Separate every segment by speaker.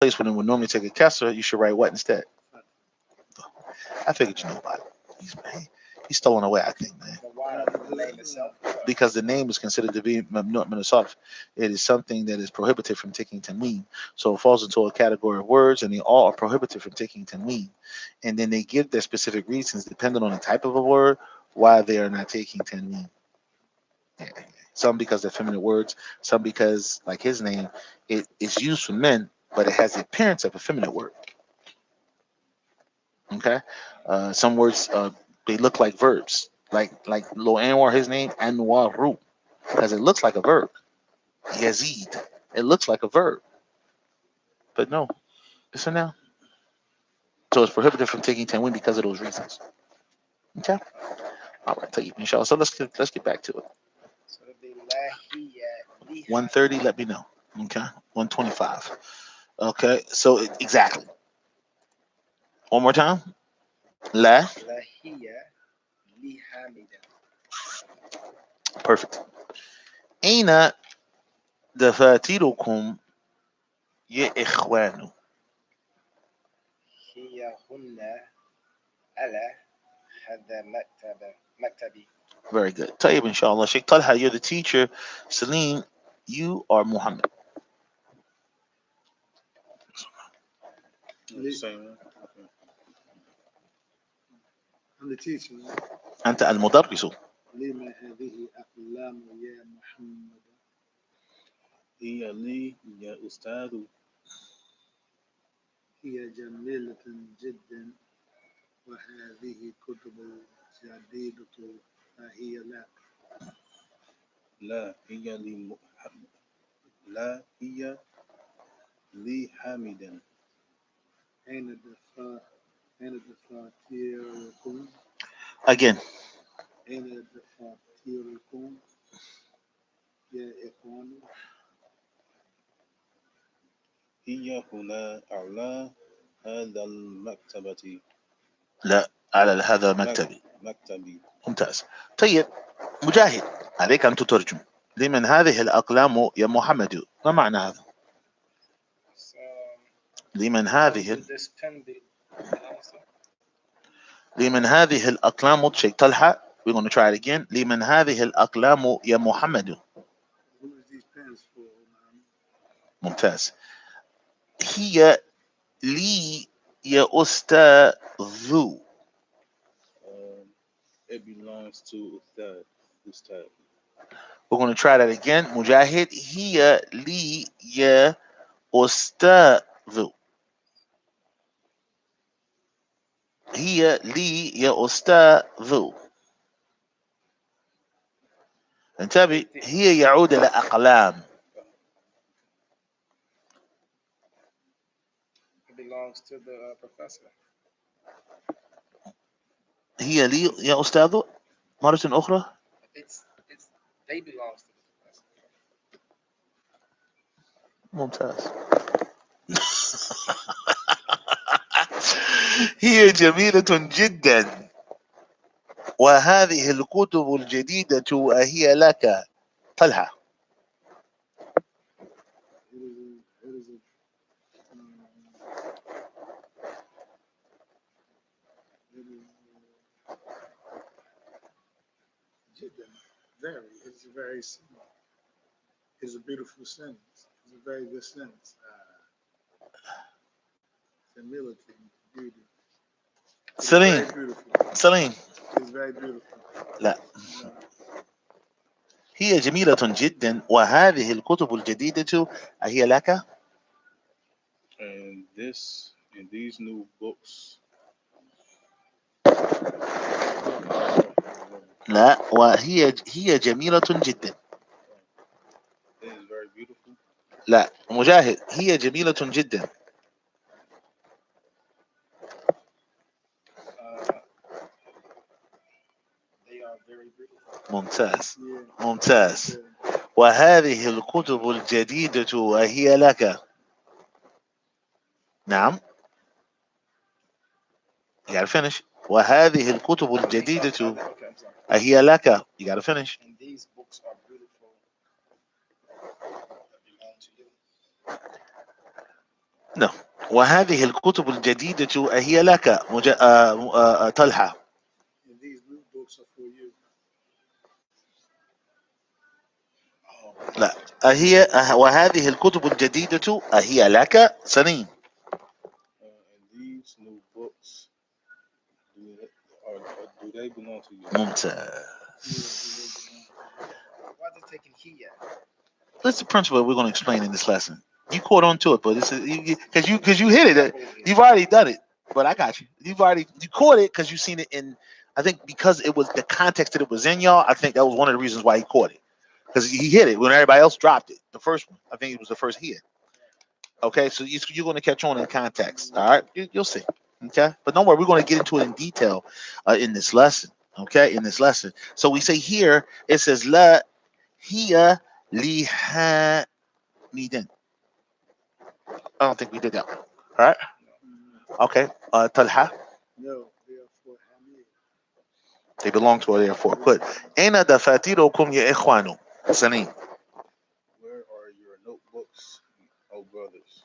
Speaker 1: place when it would normally take a kesser, you should write what instead? I figured you know about it. He's stolen away, I think, man.
Speaker 2: But why the name itself?
Speaker 1: Because the name is considered to be mamnu' min as-sarf. It is something that is prohibited from taking tanween. So it falls into a category of words, and they all are prohibited from taking tanween. And then they give their specific reasons, depending on the type of a word, why they are not taking tanween. Yeah. Some because they're feminine words, some because, like his name, it is used for men, but it has the appearance of a feminine word. Okay, some words they look like verbs, like Lo Anwar, his name Anwaru, because it looks like a verb. Yazid, it looks like a verb, but no, it's a noun. So it's prohibited from taking tanwin because of those reasons. Okay, all right, take you inshallah. So let's get back to it.
Speaker 2: So the lahiya liha
Speaker 1: 130. Let me know. Okay, 125. Okay, so exactly. One more time. La.
Speaker 2: lahiya lihamida.
Speaker 1: Perfect. Aina dafatirukum ya ikhwanu.
Speaker 2: Hiya hunna ala hada maktabi.
Speaker 1: Very good. Tayyib, inshallah. Sheikh Talha, you're the teacher. Salim, you are Muhammad.
Speaker 3: Same one. Okay. I'm the teacher.
Speaker 1: أنت المدرس.
Speaker 3: لما هذه أقلام يا محمد؟ هي لي يا أستاذ. هي جميلة جدا وهذه كتب جديدة فهي لا. لا هي لي لا هي لي حامدا. أين الدفاتر أين دفاتركم؟
Speaker 1: Again.
Speaker 3: أين دفاتركم يا إخوان؟ هي هنا أعلى هذا المكتبة.
Speaker 1: لا، على هذا مكتبي.
Speaker 3: مكتبي.
Speaker 1: ممتاز. طيب، مجاهد، عليك أن تترجم. لمن هذه الأقلام يا محمد؟ ما معنى هذا؟
Speaker 2: So
Speaker 1: لمن
Speaker 2: what
Speaker 1: هذه
Speaker 2: would this pen belongs to?
Speaker 1: لمن هذه الأقلام شيخ طلحة. We're going to try it again. لمن هذه الأقلام يا محمد؟
Speaker 3: Who is these pens for, man?
Speaker 1: ممتاز. هي لي يا أستاذ.
Speaker 3: It belongs to Ustad. Ustad.
Speaker 1: We're going to try that again. مجاهد. هي لي يا أستاذ. هي لي يا أستاذ. انتبه، هي يعود إلى أقلام.
Speaker 2: It belongs to the professor.
Speaker 1: هي لي يا أستاذ مرة أخرى.
Speaker 2: It's they belongs to the professor.
Speaker 1: ممتاز. هي جميلة جدا وهذه الكتب الجديدة وهي لك. طلحة.
Speaker 3: It is a it is jiddan. Very. It's a very. It's a beautiful sentence. It's a very good sentence. Humility, beauty. It's very
Speaker 1: سليم.
Speaker 3: beautiful.
Speaker 1: سليم.
Speaker 3: It's very beautiful.
Speaker 1: لا،
Speaker 3: No.
Speaker 1: هي جميلة جدا وهذه الكتب الجديدة هي لك.
Speaker 3: And these new books.
Speaker 1: لا، هي جميلة جدا.
Speaker 3: It is very beautiful.
Speaker 1: لا، مجاهد، هي جميلة جدا.
Speaker 2: Uh, they are very beautiful.
Speaker 1: ممتاز.
Speaker 3: Yeah.
Speaker 1: ممتاز.
Speaker 3: Yeah.
Speaker 1: وهذه الكتب الجديدة وهي لك. نعم. You gotta finish. وهذه الكتب الجديدة
Speaker 2: Okay, I'm sorry.
Speaker 1: هي لك. You gotta finish.
Speaker 2: And these books are beautiful that belong to you.
Speaker 1: No. وهذه الكتب الجديدة هي لك طلحة.
Speaker 3: And these new books are for you.
Speaker 2: Oh,
Speaker 1: لا. وهذه الكتب الجديدة هي لك سليم.
Speaker 2: and these new books, do they, do they belong to you?
Speaker 1: ممتاز.
Speaker 2: Why is it taking here?
Speaker 1: That's the principle we're going to explain in this lesson. You caught on to it, but it's because you hit it. You've already done it, but I got you. You caught it because you seen it in. I think because it was the context that it was in, y'all. I think that was one of the reasons why he caught it because he hit it when everybody else dropped it. The first one, I think it was the first hit. Okay, so you're going to catch on in context. All right, you'll see. Okay, but don't worry, we're going to get into it in detail in this lesson. Okay, in this lesson. So we say here it says la hiya liha midin. I don't think we did that one. All right. Okay. Talha.
Speaker 3: No, they are for Hamid.
Speaker 1: They belong to her therefore. Put. Aina dafatirukum ya ikhwanu. Salim.
Speaker 2: Where are your notebooks, oh brothers?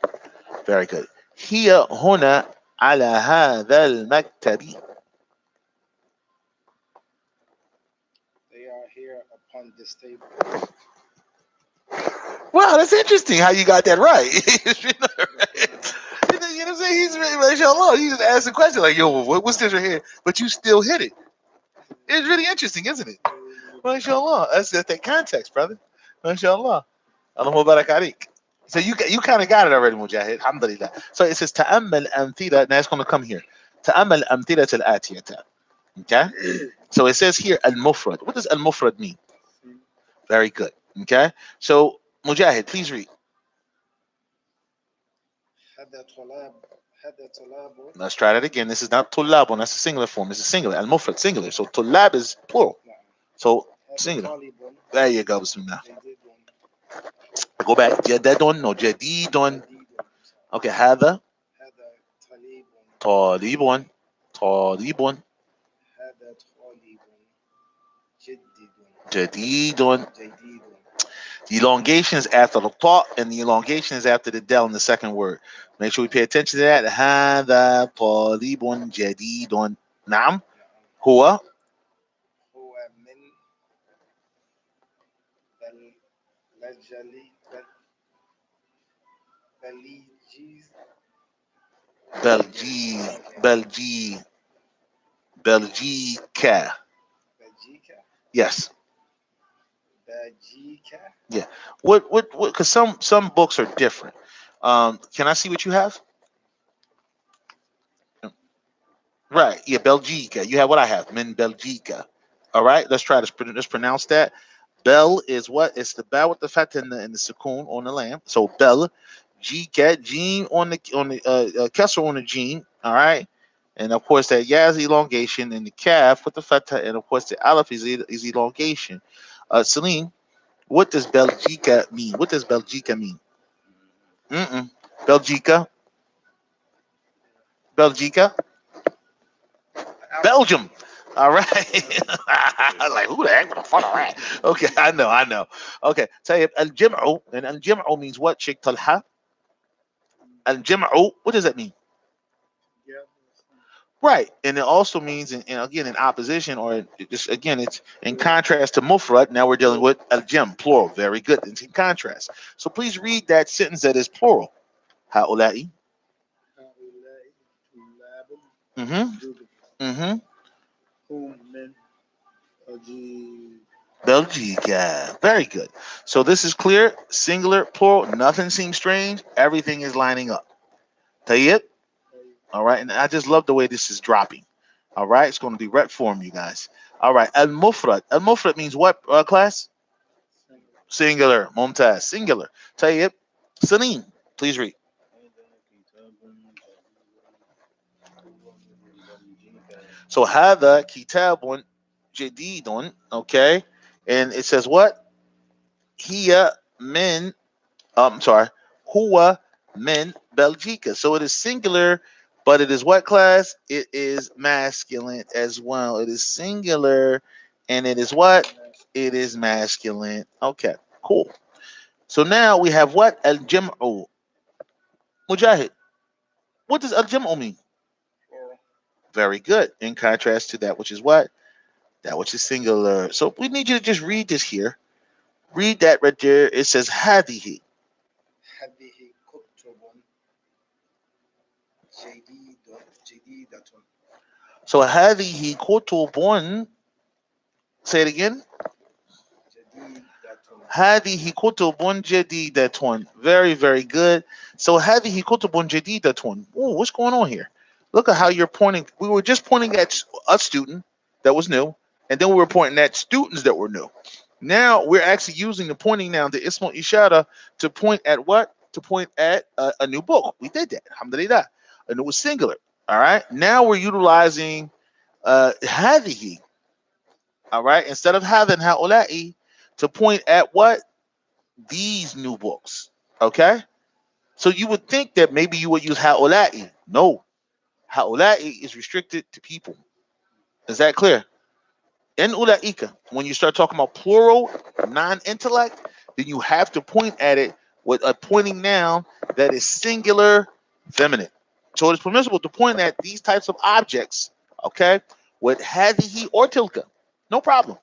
Speaker 1: Very good. هي هنا على هذا المكتب.
Speaker 2: They are here upon this table.
Speaker 1: Wow, that's interesting how you got that right. You know what I'm saying? He's really, mashallah. He just asked a question like, yo, what's this right here? But you still hit it. It's really interesting, isn't it? MashaAllah. That's that context, brother. MashaAllah. Allahumma barak alayk. So you kind of got it already, Mujahid. Alhamdulillah. So it says ta'ammal amthila. Now it's going to come here. Ta'ammal amthilat al-atiyata. Okay? So it says here al-mufrad. What does al-mufrad mean? Very good. Okay? So Mujahid, please read.
Speaker 2: هذا طلاب هذا طلاب.
Speaker 1: Let's try that again. This is not tullabun. That's a singular form. This is singular. Al-mufrad, singular. So tullab is plural. So
Speaker 2: هذا
Speaker 1: singular.
Speaker 2: طالب
Speaker 1: There you go. Bismillah.
Speaker 2: جديد
Speaker 1: Go back. Jadadun. No, jadidun.
Speaker 2: جديد.
Speaker 1: Okay. هذا
Speaker 2: هذا طالب
Speaker 1: طالب. طالب.
Speaker 2: هذا طالب جديد
Speaker 1: جديد.
Speaker 2: جديد.
Speaker 1: The elongation is after the ta, and the elongation is after the del in the second word. Make sure we pay attention to that. هذا طالب جديد. نعم. هو
Speaker 2: هو من بلجلي بلجيز
Speaker 1: بلجي بلجيكا.
Speaker 2: بلجيكا
Speaker 1: Yes.
Speaker 2: بلجيكا.
Speaker 1: Yeah. What? Because some books are different. Can I see what you have? Right. Yeah. Belgica. You have what I have. Min Belgica. All right. Let's try to let's pronounce that. Bel is what? It's the bell with the fat and the sukoon on the lamb. So bel, G cat, gene on the kesser on the gene. All right. And of course that yaz elongation and the calf with the fatha, and of course the aleph is elongation. Celine, what does Belgica mean? What does Belgica mean? Mm-mm. Belgica. Belgica. Belgium. All right. I was like, who the heck would fuck all right? Okay, I know. Okay. Say al jim'u, and al jim'u means what, Sheikh Talha? Al jim'u, what does that mean?
Speaker 3: Yeah.
Speaker 1: Right. And it also means again in opposition, or just again, it's in contrast to mufrad. Now we're dealing with al jim, plural. Very good. It's in contrast. So please read that sentence that is plural. Ha'ula'i.
Speaker 3: هؤلاء طلاب
Speaker 1: Mm-hmm.
Speaker 3: جدد
Speaker 1: Mm-hmm.
Speaker 3: هم من أجيب.
Speaker 1: Belgica. Very good. So this is clear, singular, plural. Nothing seems strange. Everything is lining up. Tayyib. All right. And I just love the way this is dropping. All right. It's going to be ret form, you guys. All right. Al mufrad. Al mufrad means what, class? Singular. Mumtaz. Singular. Tayyib. Salim. Please read. So هذا كتاب جديد. Okay. And it says what? هي من I'm sorry, Hua min Belgica. So it is singular, but it is what class? It is masculine as well. It is singular, and it is what? It is masculine. Okay, cool. So now we have what? Al Jam'u. Mujahid. What does al-jam'u mean?
Speaker 2: Plural.
Speaker 1: Very good. In contrast to that which is what? That which is singular. So we need you to just read this here. Read that right there. It says hadihi.
Speaker 4: هذه كتب جديدة.
Speaker 1: So hadihi kutubun. Say it again.
Speaker 4: جديدة.
Speaker 1: هذه كتب جديدة. Very, very good. So هذه كتب جديدة. Oh, what's going on here? Look at how you're pointing. We were just pointing at a student that was new, and then we were pointing at students that were new. Now we're actually using the pointing now, the ismul ishara, to point at what? To point at a new book. We did that. Alhamdulillah. And it was singular. All right. Now we're utilizing هذه. All right. Instead of having هؤلاء, to point at what? These new books. Okay? So you would think that maybe you would use haulai. No. Haulai is restricted to people. Is that clear? In ulaika, when you start talking about plural, non-intellect, then you have to point at it with a pointing noun that is singular, feminine. So it is permissible to point at these types of objects, okay, with hadhihi or tilka. No problem.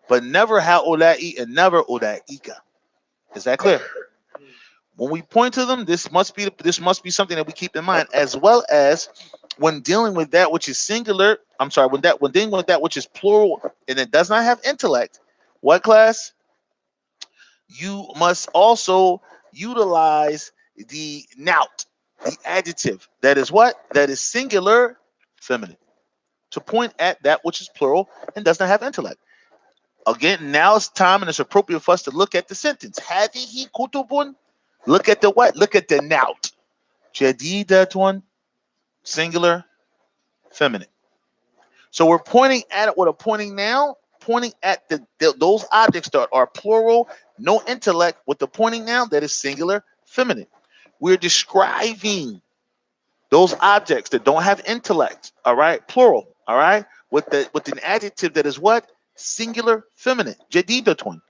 Speaker 1: But never haulai and never ulaika. Is that clear? When we point to them, this must be something that we keep in mind, as well as when dealing with that which is singular. I'm sorry, when dealing with that which is plural and it does not have intellect. What class? You must also utilize the nout, the adjective. That is what? That is singular, feminine, to point at that which is plural and does not have intellect. Again, now it's time and it's appropriate for us to look at the sentence. Hadihi kutubun. Look at the what? Look at the nout. Jadidatun, singular, feminine. So we're pointing at it with a pointing noun, pointing at those objects that are plural, no intellect, with the pointing noun that is singular, feminine. We're describing those objects that don't have intellect, all right, plural, all right, with an adjective that is what? Singular, feminine, jadidatun.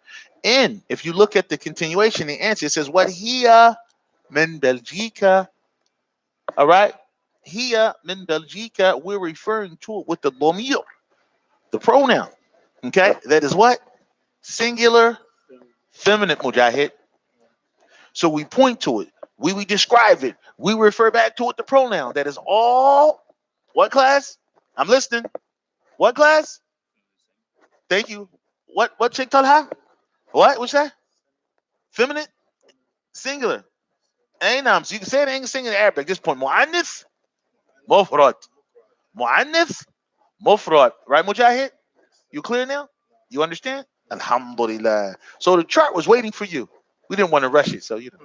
Speaker 1: And if you look at the continuation, the answer, it says what? Here min Belgica. All right. Here min Belgica, we're referring to it with the lomir, the pronoun. Okay. That is what? Singular, feminine, mujahid. So we point to it. We describe it. We refer back to it, the pronoun. That is all. What class? I'm listening. What class? Thank you. What Sheikh Talha? What? What's that? Feminine? Singular. Ainam. So you can say it in English and Arabic at this point. Mu'annis, mufrad. Mu'annis, mufrad. Right, Mujahid? You clear now? You understand? Alhamdulillah. So the chart was waiting for you. We didn't want to rush it, so you know.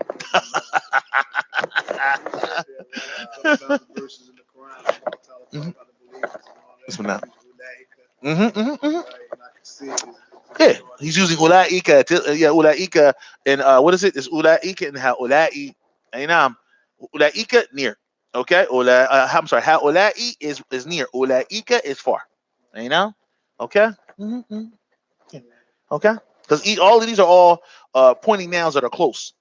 Speaker 3: About the verses in the Quran, Allah Ta'ala talk about the believers and all that.
Speaker 1: Bismillah.
Speaker 3: Ulaika,
Speaker 1: Mm-hmm.
Speaker 3: right? And I can see it.
Speaker 1: Yeah, he's using ulaika. Yeah, ulaika. And what is it? It's ulaika and haulai. Ainam. Ulaika near. Okay. I'm sorry. Haulai is near. Ulaika is far. Ainam. Okay. Mm-hmm. Yeah. Okay. Because all of these are all pointing nouns that are close.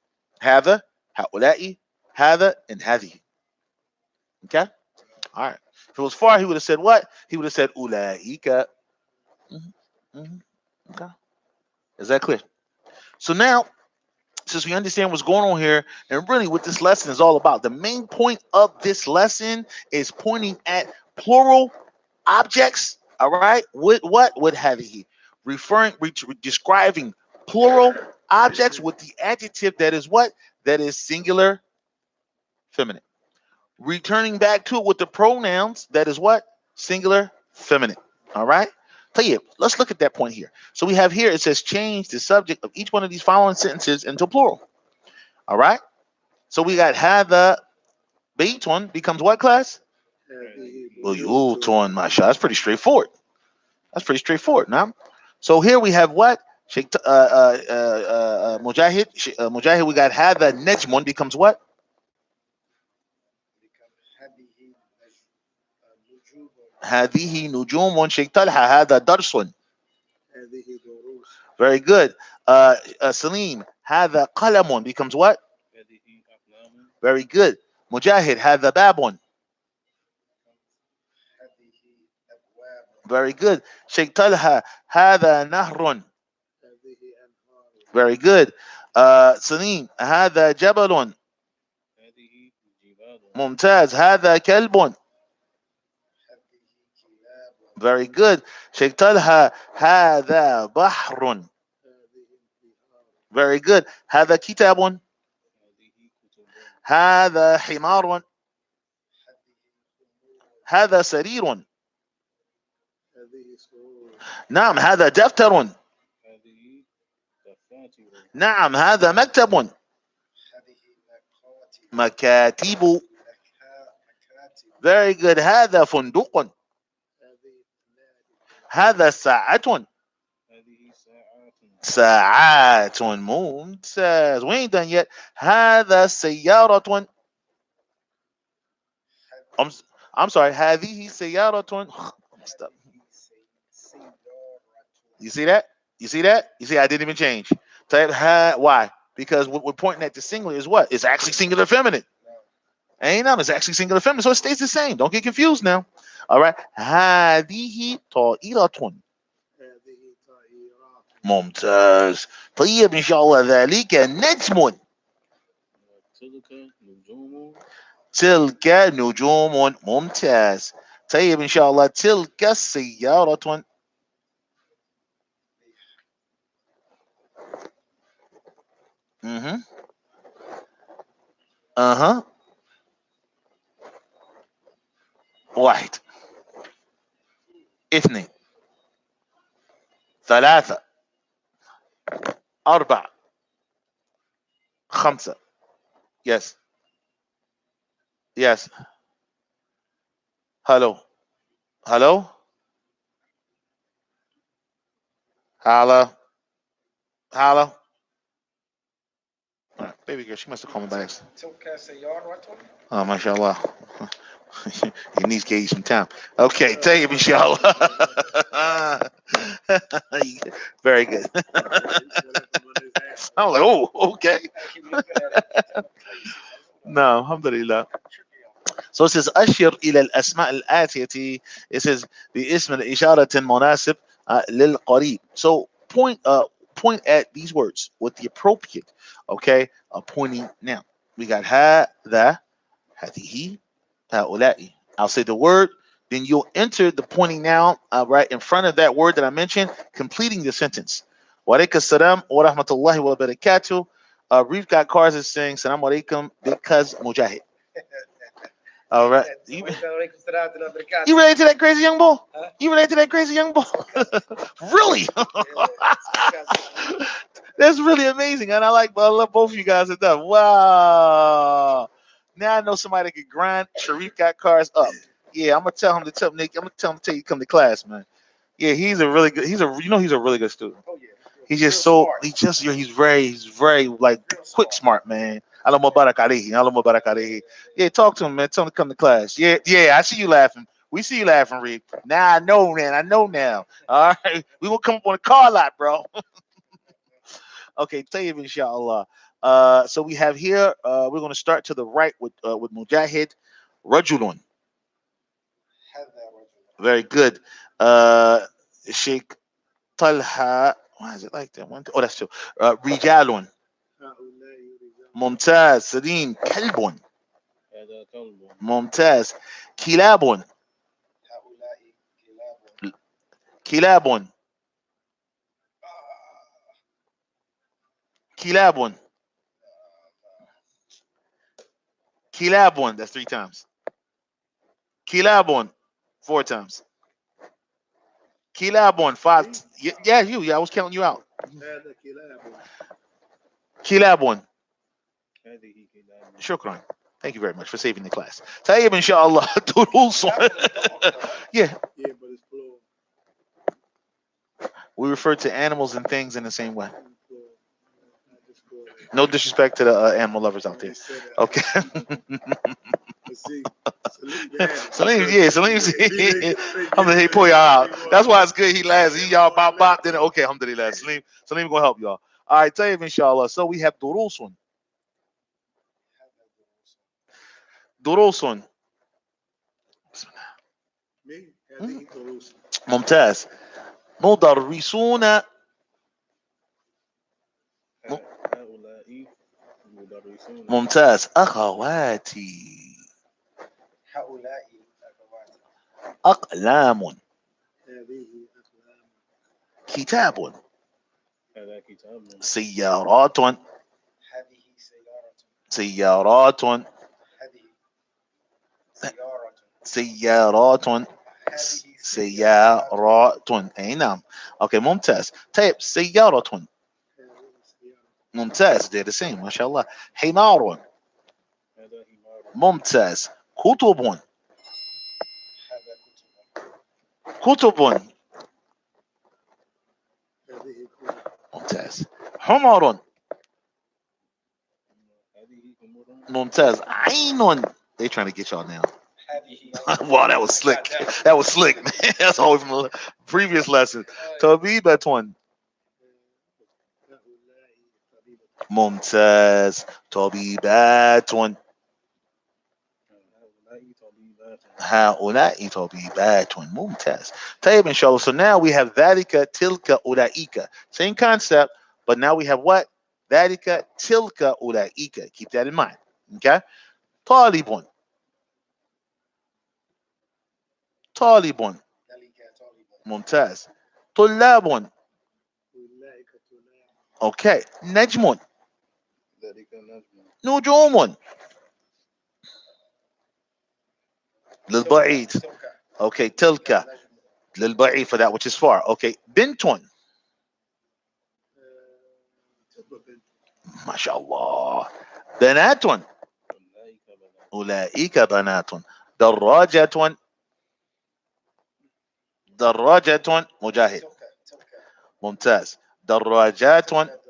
Speaker 1: Hatha, haulai, hatha, and hadi. Okay. All right. If it was far, he would have said what? He would have said ulaika. Mm-hmm. Okay. Is that clear? So now, since we understand what's going on here, and really what this lesson is all about, the main point of this lesson is pointing at plural objects. All right. With what? With he describing plural objects with the adjective that is what? That is singular, feminine. Returning back to it with the pronouns that is what? Singular, feminine. All right. Tayyib, let's look at that point here. So we have here, it says change the subject of each one of these following sentences into plural. All right. So we got hadha baytun becomes what class? Buyutun, mashallah. That's pretty straightforward. That's pretty straightforward. Now, so here we have what? Mujahid. Mujahid, we got hadha najmun becomes what? هذه نجوم شيخ طلحة هذا درس.
Speaker 3: هذه دروس.
Speaker 1: Very good. Salim, هذا قلم becomes what? Very good. Mujahid, هذا باب. Very good. Sheikh Talha, هذا نهر.
Speaker 3: هذه أنهار.
Speaker 1: Very good. سليم, هذا جبل.
Speaker 2: هذه جبال.
Speaker 1: ممتاز. هذا كلب.
Speaker 4: هذه كلاب.
Speaker 1: Very good. Sheikh Talha, هذا بحر.
Speaker 3: هذه انتهار.
Speaker 1: Very good. هذا كتاب.
Speaker 2: هذه كتب.
Speaker 1: هذا حمار.
Speaker 4: هذه أمور.
Speaker 1: هذا سرير.
Speaker 3: هذه سرور.
Speaker 1: نعم هذا دفتر.
Speaker 2: هذه دفاتر.
Speaker 1: نعم هذا مكتب.
Speaker 4: هذه مكاتب.
Speaker 1: مكاتب.
Speaker 4: مكاتب.
Speaker 1: Very good. هذا فندق.
Speaker 3: هذه نادي.
Speaker 1: هذا ساعة.
Speaker 2: هذه ساعات.
Speaker 1: ساعات. ممتاز. We ain't done yet. هذا سيارة. I'm, I'm sorry. هذه سيارة. Stop. You see that? You see that? You see I didn't even change. Type why? Because what we're pointing at the singular is what? It's actually singular feminine. Ain't no, it's actually singular feminine. So it stays the same. Don't get confused now. All right. هذه طائرة.
Speaker 3: هذه طائرات.
Speaker 1: ممتاز. طيب إن شاء الله ذلك نجم.
Speaker 2: تلك نجوم.
Speaker 1: تلك نجوم. ممتاز. طيب إن شاء الله تلك سيارة. اها. واحد. اثنين. ثلاثة. أربعة. خمسة. Yes. Yes. Hello. Hello. Hello. Hello. All right, baby girl, she must have called me by accident.
Speaker 4: تلك سيارة.
Speaker 1: Oh, mashallah. Your niece gave you some time. Okay, tell you, inshallah. Very good. I'm like, oh, okay.
Speaker 4: I keep looking at it.
Speaker 1: No, alhamdulillah. So it says أشر إلى الأسماء الآتية. It says باسم الإشارة مناسب للقريب. So point at these words with the appropriate, okay, pointing now. We got هذا, هذه, هؤلاء. I'll say the word, then you'll enter the pointing now right in front of that word that I mentioned, completing the sentence. Wa alaikum assalam wa rahmatullahi wa barakatuh. Reef got cars is saying salam alaikum because Mujahid. All right. You related to that crazy young boy?
Speaker 4: Huh?
Speaker 1: You related to that crazy young boy? Really? That's really amazing. And I love both of you guys to death. Wow. Now I know somebody that could grind Sharif got cars up. Yeah, I'm gonna tell him to tell Nick. I'm gonna tell him to tell you to come to class, man. Yeah, he's a really good. He's a really good student.
Speaker 4: Oh yeah.
Speaker 1: He's just so he's very like quick smart, man. Allah Mubarak alayhi. Allah Mubarak alayhi. Yeah, talk to him, man. Tell him to come to class. Yeah, I see you laughing. We see you laughing, Reed. Now I know, man. I know now. All right, we gonna come up on a car lot, bro. Okay, Tayyib, inshallah. So we have here. We're gonna start to the right with Mujahid, Rajulun. Very good. Sheikh Talha. Why is it like that? One, oh, that's two. Rijalun.
Speaker 3: هؤلاء رجال.
Speaker 1: ممتاز. سليم. كلب.
Speaker 2: هذا كلب.
Speaker 1: ممتاز. كلاب.
Speaker 4: هؤلاء كلاب.
Speaker 1: كلاب. كلاب. كلاب. That's 3 times. كلاب. 4 times. كلاب. 5. Yeah, you. Yeah, I was counting you out.
Speaker 3: هذا كلاب.
Speaker 1: كلاب.
Speaker 2: هذه كلاب.
Speaker 1: شكرا. Thank you very much for saving the class. طيب إن شاء الله دروس. Yeah.
Speaker 3: Yeah, but it's plural.
Speaker 1: We refer to animals and things in the same way.
Speaker 3: Plural. Not just plural.
Speaker 1: No disrespect to the animal lovers out there. Okay.
Speaker 3: Let's see.
Speaker 1: Salim, yeah, Salim. I'm gonna pull y'all out. That's why it's good. He laughs. He y'all bop. Then okay, alhamdulillah. Salim gonna help y'all. All right, Tayyib, inshallah. So we have durusun. Durusun.
Speaker 3: Me? هذه دروس.
Speaker 1: ممتاز. مدرسون.
Speaker 2: هؤلاء مدرسون.
Speaker 1: ممتاز. أخواتي.
Speaker 4: هؤلاء أخواتي.
Speaker 1: أقلام.
Speaker 3: هذه أقلام.
Speaker 1: كتاب.
Speaker 2: هذا كتاب.
Speaker 1: سيارات.
Speaker 4: هذه سيارة.
Speaker 1: سيارات.
Speaker 4: هذه سيارة.
Speaker 1: سيارات.
Speaker 4: هذه
Speaker 1: سيارات. أي نعم. أوكي ممتاز. طيب سيارة.
Speaker 3: هذه سيارة.
Speaker 1: ممتاز. they're the same ما شاء الله. حمار.
Speaker 2: هذا حمار.
Speaker 1: ممتاز. كتب.
Speaker 4: هذا كتب.
Speaker 1: كتب.
Speaker 3: هذه كتب.
Speaker 1: ممتاز. حمر.
Speaker 2: هذه حمر.
Speaker 1: ممتاز. عين. they trying to get y'all now.
Speaker 4: هذه.
Speaker 1: Wow, that was slick. That was slick, man. That's always from the previous lesson. طبيبة.
Speaker 3: هؤلاء طبيبة.
Speaker 1: ممتاز. طبيبات.
Speaker 2: هؤلاء طبيبات.
Speaker 1: هؤلاء طبيبات. ممتاز. طيب إن شاء الله. So now we have ذلك تلك أولئك. Same concept, but now we have what? ذلك تلك أولئك. Keep that in mind. Okay? طالب. طالب.
Speaker 4: ذلك طالب.
Speaker 1: ممتاز. طلاب.
Speaker 3: أولئك طلاب.
Speaker 1: Okay. نجم.
Speaker 2: ذلك نجم.
Speaker 1: نجوم. للبعيد.
Speaker 4: تلك.
Speaker 1: Okay. تلك.
Speaker 4: نجم.
Speaker 1: للبعيد for that which is far. Okay. بنت.
Speaker 3: تبقى بنت.
Speaker 1: ما شاء الله. بنات.
Speaker 2: أولئك بنات.
Speaker 1: أولئك بنات. دراجة. دراجة. مجاهد.
Speaker 4: تلك.
Speaker 1: ممتاز. دراجات.
Speaker 4: تلك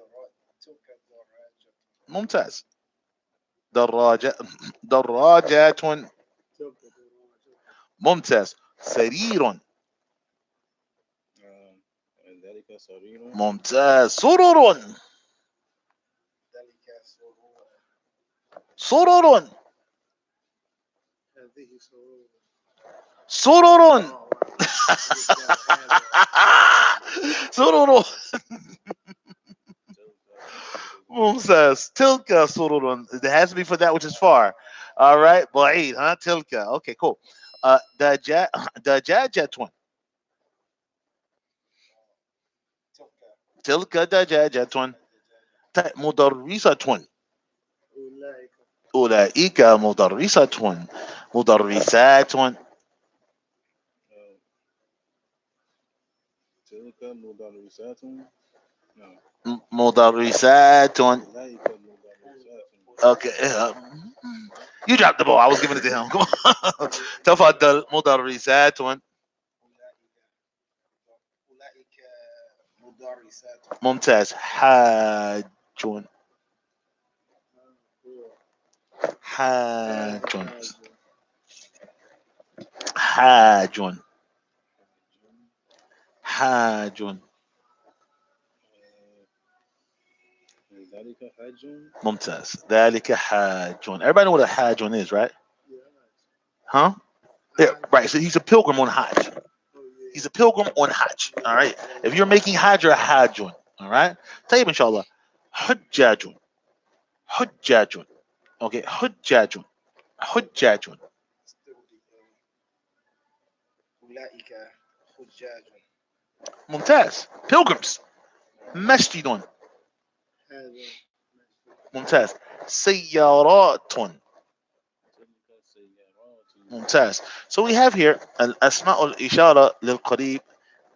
Speaker 4: دراجة.
Speaker 1: ممتاز. دراجة. دراجات.
Speaker 3: تبقى دراجة.
Speaker 1: ممتاز. سرير.
Speaker 2: ذلك سرير.
Speaker 1: ممتاز. سرر.
Speaker 4: ذلك سرور.
Speaker 1: سرر.
Speaker 3: هذه سرور.
Speaker 1: سرر. سرر. ممتاز. تلك سرر. It has to be for that which is far. All right. بعيد. Huh? تلك. Okay, cool. دجاجة.
Speaker 4: تلك.
Speaker 1: تلك دجاجة. مدرسة.
Speaker 3: أولئك.
Speaker 1: أولئك مدرسة. مدرسات.
Speaker 2: تلك مدرسات. نعم.
Speaker 1: مدرسات.
Speaker 2: أولئك مدرسات.
Speaker 1: Okay. You dropped the ball. I was giving it to him. Come on. تفضل. مدرسات.
Speaker 4: أولئك مدرسات.
Speaker 1: ممتاز. حاج. حاج. حاج. حاج.
Speaker 2: ذلك حاج.
Speaker 1: ممتاز. ذلك حاج. Everybody know what a حاج is, right? Huh? Yeah, right. So he's a pilgrim on Hajj. He's a pilgrim on Hajj. All right. If you're making Hajj, you're a Hajjun. All right. طيب إن شاء الله. حجاج. حجاج. Okay. حجاج. حجاج.
Speaker 4: أولئك حجاج.
Speaker 1: ممتاز. Pilgrims. مسجد.
Speaker 3: هذا
Speaker 1: ممتاز. سيارات.
Speaker 2: تلك سيارات.
Speaker 1: ممتاز. So we have here الأسماء الإشارة للقريب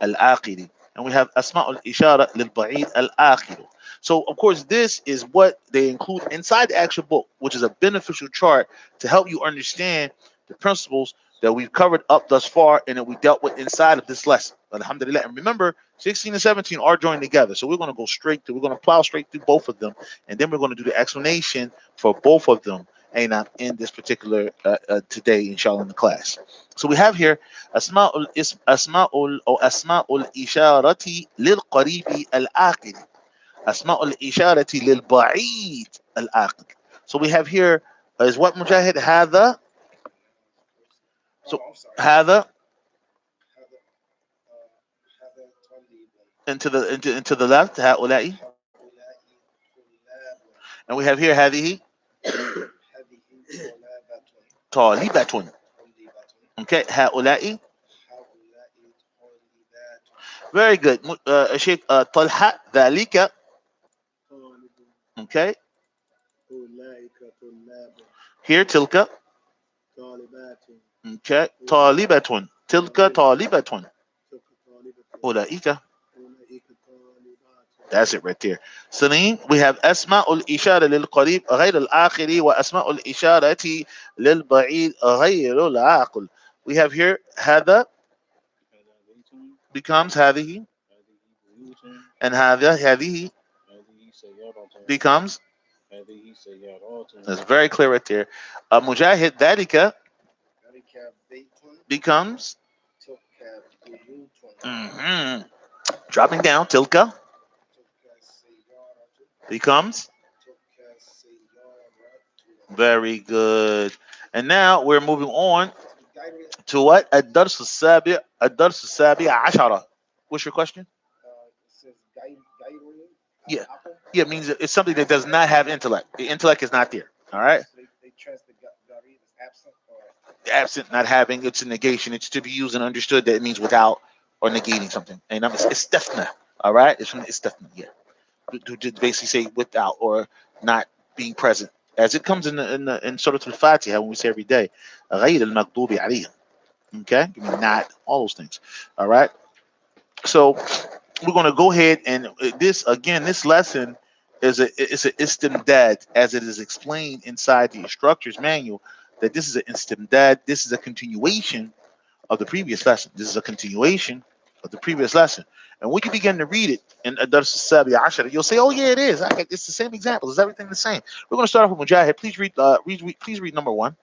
Speaker 1: العاقل. And we have أسماء الإشارة للبعيد الآخر. So of course this is what they include inside the actual book, which is a beneficial chart to help you understand the principles that we've covered up thus far and that we dealt with inside of this lesson. Alhamdulillah. And remember, 16 and 17 are joined together. So we're going to go we're going to plow straight through both of them. And then we're going to do the explanation for both of them. And I'm in this particular today, inshallah, in the class. So we have here أسماء الإشارة للقريب العاقل. أسماء الإشارة للبعيد العاقل. So we have here is what Mujahid هذا. So هذا into the left. هؤلاء.
Speaker 4: هؤلاء طلاب.
Speaker 1: And we have here هذه
Speaker 4: هذه طلابة.
Speaker 1: طالبة.
Speaker 4: طالبة.
Speaker 1: Okay. هؤلاء.
Speaker 4: هؤلاء طالبات.
Speaker 1: Very good. Sheikh طلحة ذلك.
Speaker 3: طالب.
Speaker 1: Okay.
Speaker 3: أولئك طلاب.
Speaker 1: Here تلك.
Speaker 3: طالبات.
Speaker 1: Okay. طالبة. تلك طالبة.
Speaker 3: تلك طالبة.
Speaker 1: أولئك.
Speaker 3: أولئك طالبات.
Speaker 1: That's it right there. Salim, we have أسماء الإشارة للقريب غير الآخر وأسماء الإشارة للبعيد غير العاقل. We have here هذا
Speaker 2: هذا بيت.
Speaker 1: becomes هذه,
Speaker 2: هذه بيوت.
Speaker 1: and هذه
Speaker 2: هذه سيارة.
Speaker 1: becomes.
Speaker 2: هذه سيارات.
Speaker 1: That's very clear right there. مجاهد ذلك
Speaker 4: ذلك بيت.
Speaker 1: becomes.
Speaker 4: تلك بيوت.
Speaker 1: Mhm. Dropping down. تلك
Speaker 4: تلك سيارة.
Speaker 1: becomes.
Speaker 4: تلك سيارة.
Speaker 1: Very good. And now we're moving on to what? الدرس السابع. الدرس السابع عشرة. What's your question?
Speaker 4: It says غير.
Speaker 1: Yeah. Yeah, it means it's something that does not have intellect. The intellect is not there. All right.
Speaker 4: They translate gari as absent or
Speaker 1: Absent, not having, it's a negation. It's to be used and understood that it means without or negating something. And it's istithna. All right. It's from istithna. Yeah. To basically say without or not being present, as it comes in Surah Al-Fatiha when we say every day, غير المغضوب عليهم. Okay, I mean, not all those things. All right. So we're going to go ahead and this lesson is an istimdad, as it is explained inside the instructor's manual, that this is an istimdad. This is a continuation of the previous lesson. This is a continuation of the previous lesson. And when you begin to read it in Ad-Dars Al-Sabi Ashara, you'll say, "Oh yeah, it is. It's the same example. It's everything the same." We're going to start off with Mujahid. Please read. Please read number 1.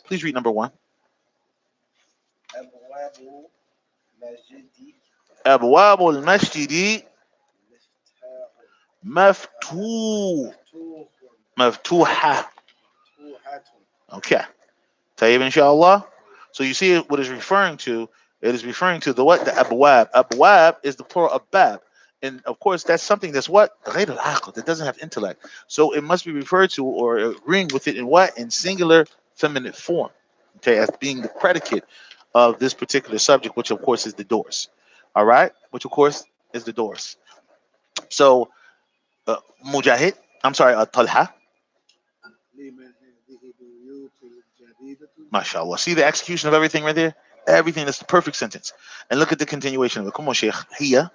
Speaker 1: Please read number 1.
Speaker 4: أبواب مسجد
Speaker 1: أبواب المسجد
Speaker 4: مفتوح.
Speaker 1: مفتوحة.
Speaker 4: مفتوحة.
Speaker 1: Okay. طيب inshallah. So you see what it's referring to. It is referring to the what? The abwab. Abwab is the plural of bab. And of course, that's something that's what? غير العقل, that doesn't have intellect. So it must be referred to or agreeing with it in what? In singular feminine form. Okay, as being the predicate of this particular subject, which of course is the doors. All right? Which of course is the doors. So, Mujahid, I'm sorry, Talha.
Speaker 3: لمن هذه بيوت الجديدة.
Speaker 1: MashaAllah. See the execution of everything right there? Everything is the perfect sentence. And look at the continuation of it. Come on, Sheikh. Here.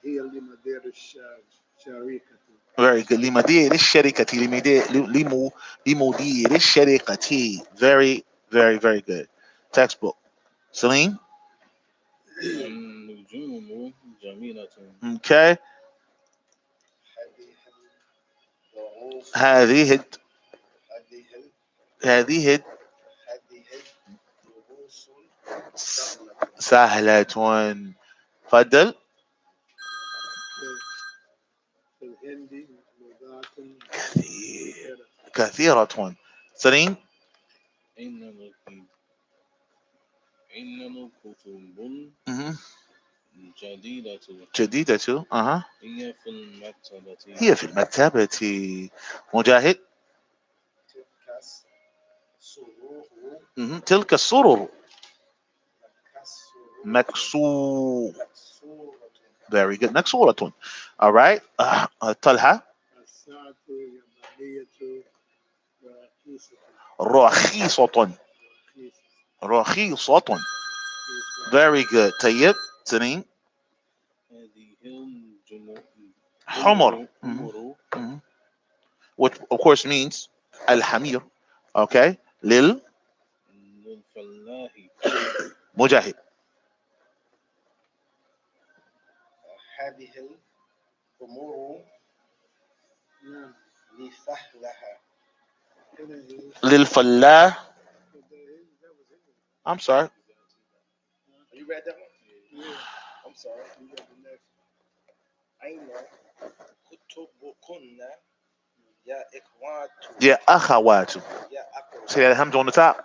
Speaker 3: هي لمدير الشركة.
Speaker 1: Very good. لمدير الشركة. لمدير الشركة. Very, very, very good. Textbook. Salim?
Speaker 2: النجوم جميلة.
Speaker 1: Okay. هذه
Speaker 4: هذه الدروس
Speaker 1: سهلة. فضل.
Speaker 3: في الهند لغات
Speaker 1: كثيرة. سليم.
Speaker 2: إنما كتب
Speaker 1: جديدة.
Speaker 2: هي في المكتبة.
Speaker 1: هي في المكتبة. مجاهد. تلك السرر مكسورة. Very good. مكسورة. All right. طلحة.
Speaker 3: الساعة يابانية
Speaker 1: رخيصة. رخيصة. Very good. طيب. سنين.
Speaker 2: هذه
Speaker 1: حمر. Which of course means الحمير. Okay.
Speaker 2: للفلاح.
Speaker 1: مجاهد.
Speaker 4: هذه الأمور لفحلها.
Speaker 1: للفلاح. I'm sorry.
Speaker 4: You read that one? Yeah. I'm sorry. You read the next. أين كتبكن يا إخوات.
Speaker 1: يا أخوات.
Speaker 4: يا أخوات.
Speaker 1: See that hamza on the top?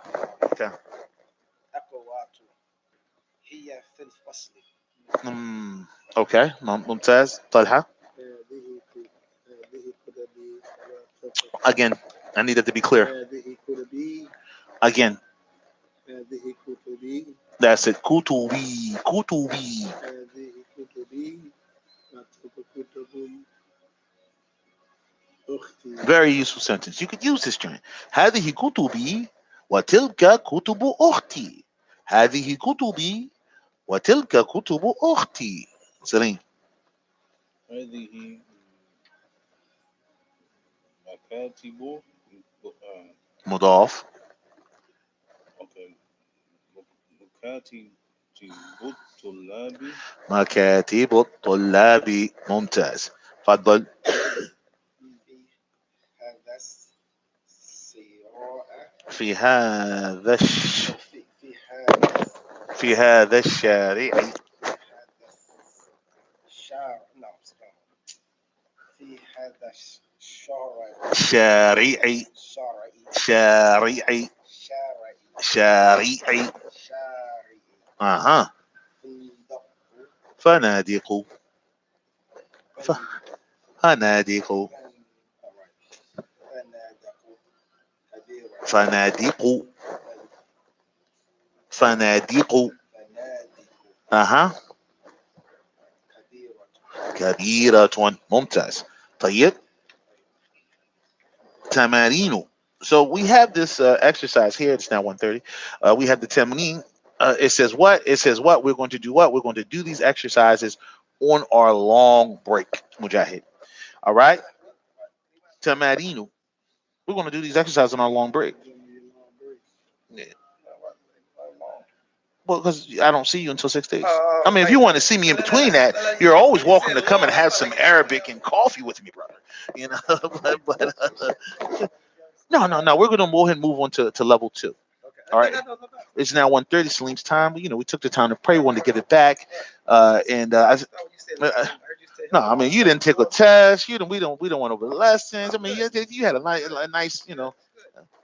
Speaker 1: Okay.
Speaker 4: أخوات هي في الفصل.
Speaker 1: Okay. ممتاز. طلحة.
Speaker 3: هذه هذه كتبي وقصص
Speaker 1: Again, I need it to be clear.
Speaker 3: هذه كتبي
Speaker 1: Again,
Speaker 3: هذه كتبي
Speaker 1: that's it. كتبي كتبي.
Speaker 3: هذه كتبي وكتب أختي.
Speaker 1: Very useful sentence. You could use this joint. هذه كتبي وتلك كتب أختي. هذه كتبي وتلك كتب أختي. Celine.
Speaker 2: هذه مكاتب
Speaker 1: مضاف.
Speaker 2: اوكي مكاتب الطلاب
Speaker 1: مكاتب الطلاب. ممتاز. تفضل.
Speaker 4: في هذا السيارة
Speaker 1: في هذا الشارع.
Speaker 4: الشارع نعم في هذا الشارع
Speaker 1: شارعي
Speaker 4: شارعي
Speaker 1: شارعي شارعي.
Speaker 4: شارعي
Speaker 1: أها.
Speaker 4: فندق
Speaker 1: فنادق فنادق
Speaker 4: فنادق
Speaker 1: فنادق فنادق. أها.
Speaker 4: كبيرة
Speaker 1: كبيرة. ممتاز. طيب. تمارين. So we have this exercise here. It's now 1:30. We have the tamreen. It says what? It says what? We're going to do what? We're going to do these exercises on our long break. Mujahid. All right? Tamarinu. We're going to do these exercises on our long break. Yeah. Well, because I don't see you until 6 days. I mean, if you want to see me in between that, you're always welcome to come and have some Arabic and coffee with me, brother. You know, no. We're going to go ahead and move on to level 2. All right. It's now 1:30. Salim's time. You know, we took the time to pray. We wanted to give it back. No, I mean, you didn't take a test. You don't. We don't want over lessons. I mean, you had a nice, you know.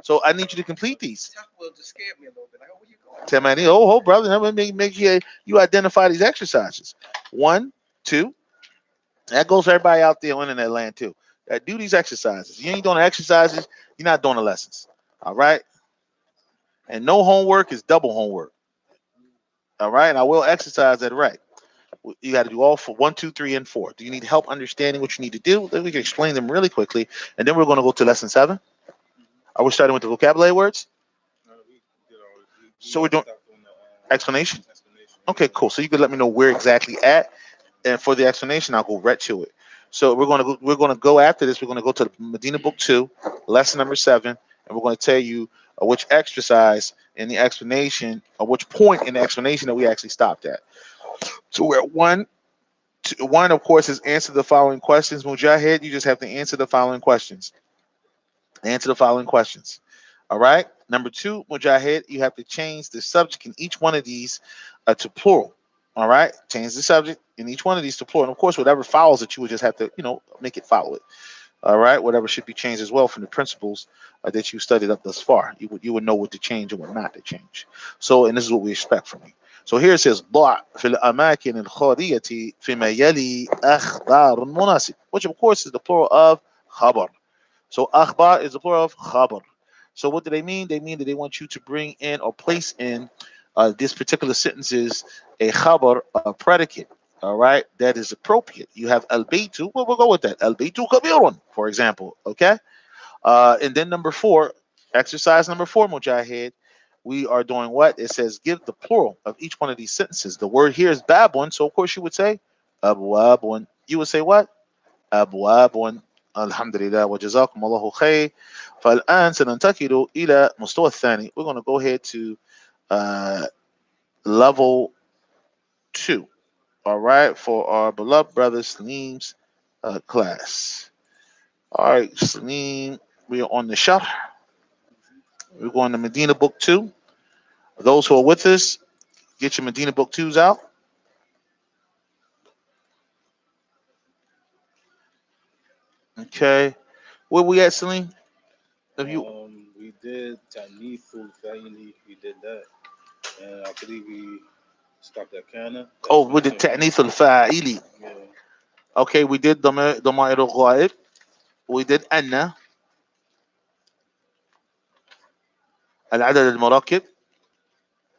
Speaker 1: So I need you to complete these. Tell me, oh, brother, let me make you identify these exercises. 1, 2. That goes for everybody out there on internet land too. Do these exercises. You ain't doing the exercises, you're not doing the lessons. All right. And no homework is double homework. All right. And I will exercise that right. You got to do all for 1, 2, 3, and 4. Do you need help understanding what you need to do? Then we can explain them really quickly, and then we're going to go to lesson 7. Are we starting with the vocabulary words? So we're doing explanation. Okay, cool. So you could let me know where exactly at, and for the explanation, I'll go right to it. So we're gonna go after this. We're gonna go to the Medina Book 2, lesson number 7, and we're gonna tell you which exercise in the explanation, or which point in the explanation that we actually stopped at. So we're at 1. One, of course, is answer the following questions. Mujahid, you just have to answer the following questions. Answer the following questions. All right. Number 2, Mujahid, you have to change the subject in each one of these to plural. All right. Change the subject in each one of these to plural. And of course, whatever follows it, you would just have to, make it follow it. All right. Whatever should be changed as well from the principles that you studied up thus far. You would know what to change and what not to change. So, and this is what we expect from you. So here it says ضع في الأماكن الخالية فيما يلي أخبار مناسب, which of course is the plural of خبر. So akhbar is the plural of khabar. So what do they mean? They mean that they want you to bring in or place in this particular sentences a khabar, a predicate. All right, that is appropriate. You have al baytu. Well, we'll go with that. Al baytu kabirun, for example. Okay, and then number 4, exercise number 4, Mujahid. We are doing what? It says give the plural of each one of these sentences. The word here is babun, so of course you would say abwabun. You would say what? أبواب. الحمد لله وجزاكم الله خير. فالآن سننتقل إلى مستوى الثاني. We're going to go ahead to level 2. All right, for our beloved brother Salim's class. All right, Salim, we are on the sharh. We're going to Medina Book 2. Those who are with us, get your Medina Book 2s out. Okay, where we at, Salim? Have you?
Speaker 2: We did Tanithul Faili, we did that. And I believe we Stop that kana.
Speaker 1: Oh, with the ta'nith al-fa'ili.
Speaker 2: Yeah.
Speaker 1: Okay, we did ضمائر الغائب. We did أن العدد المركب.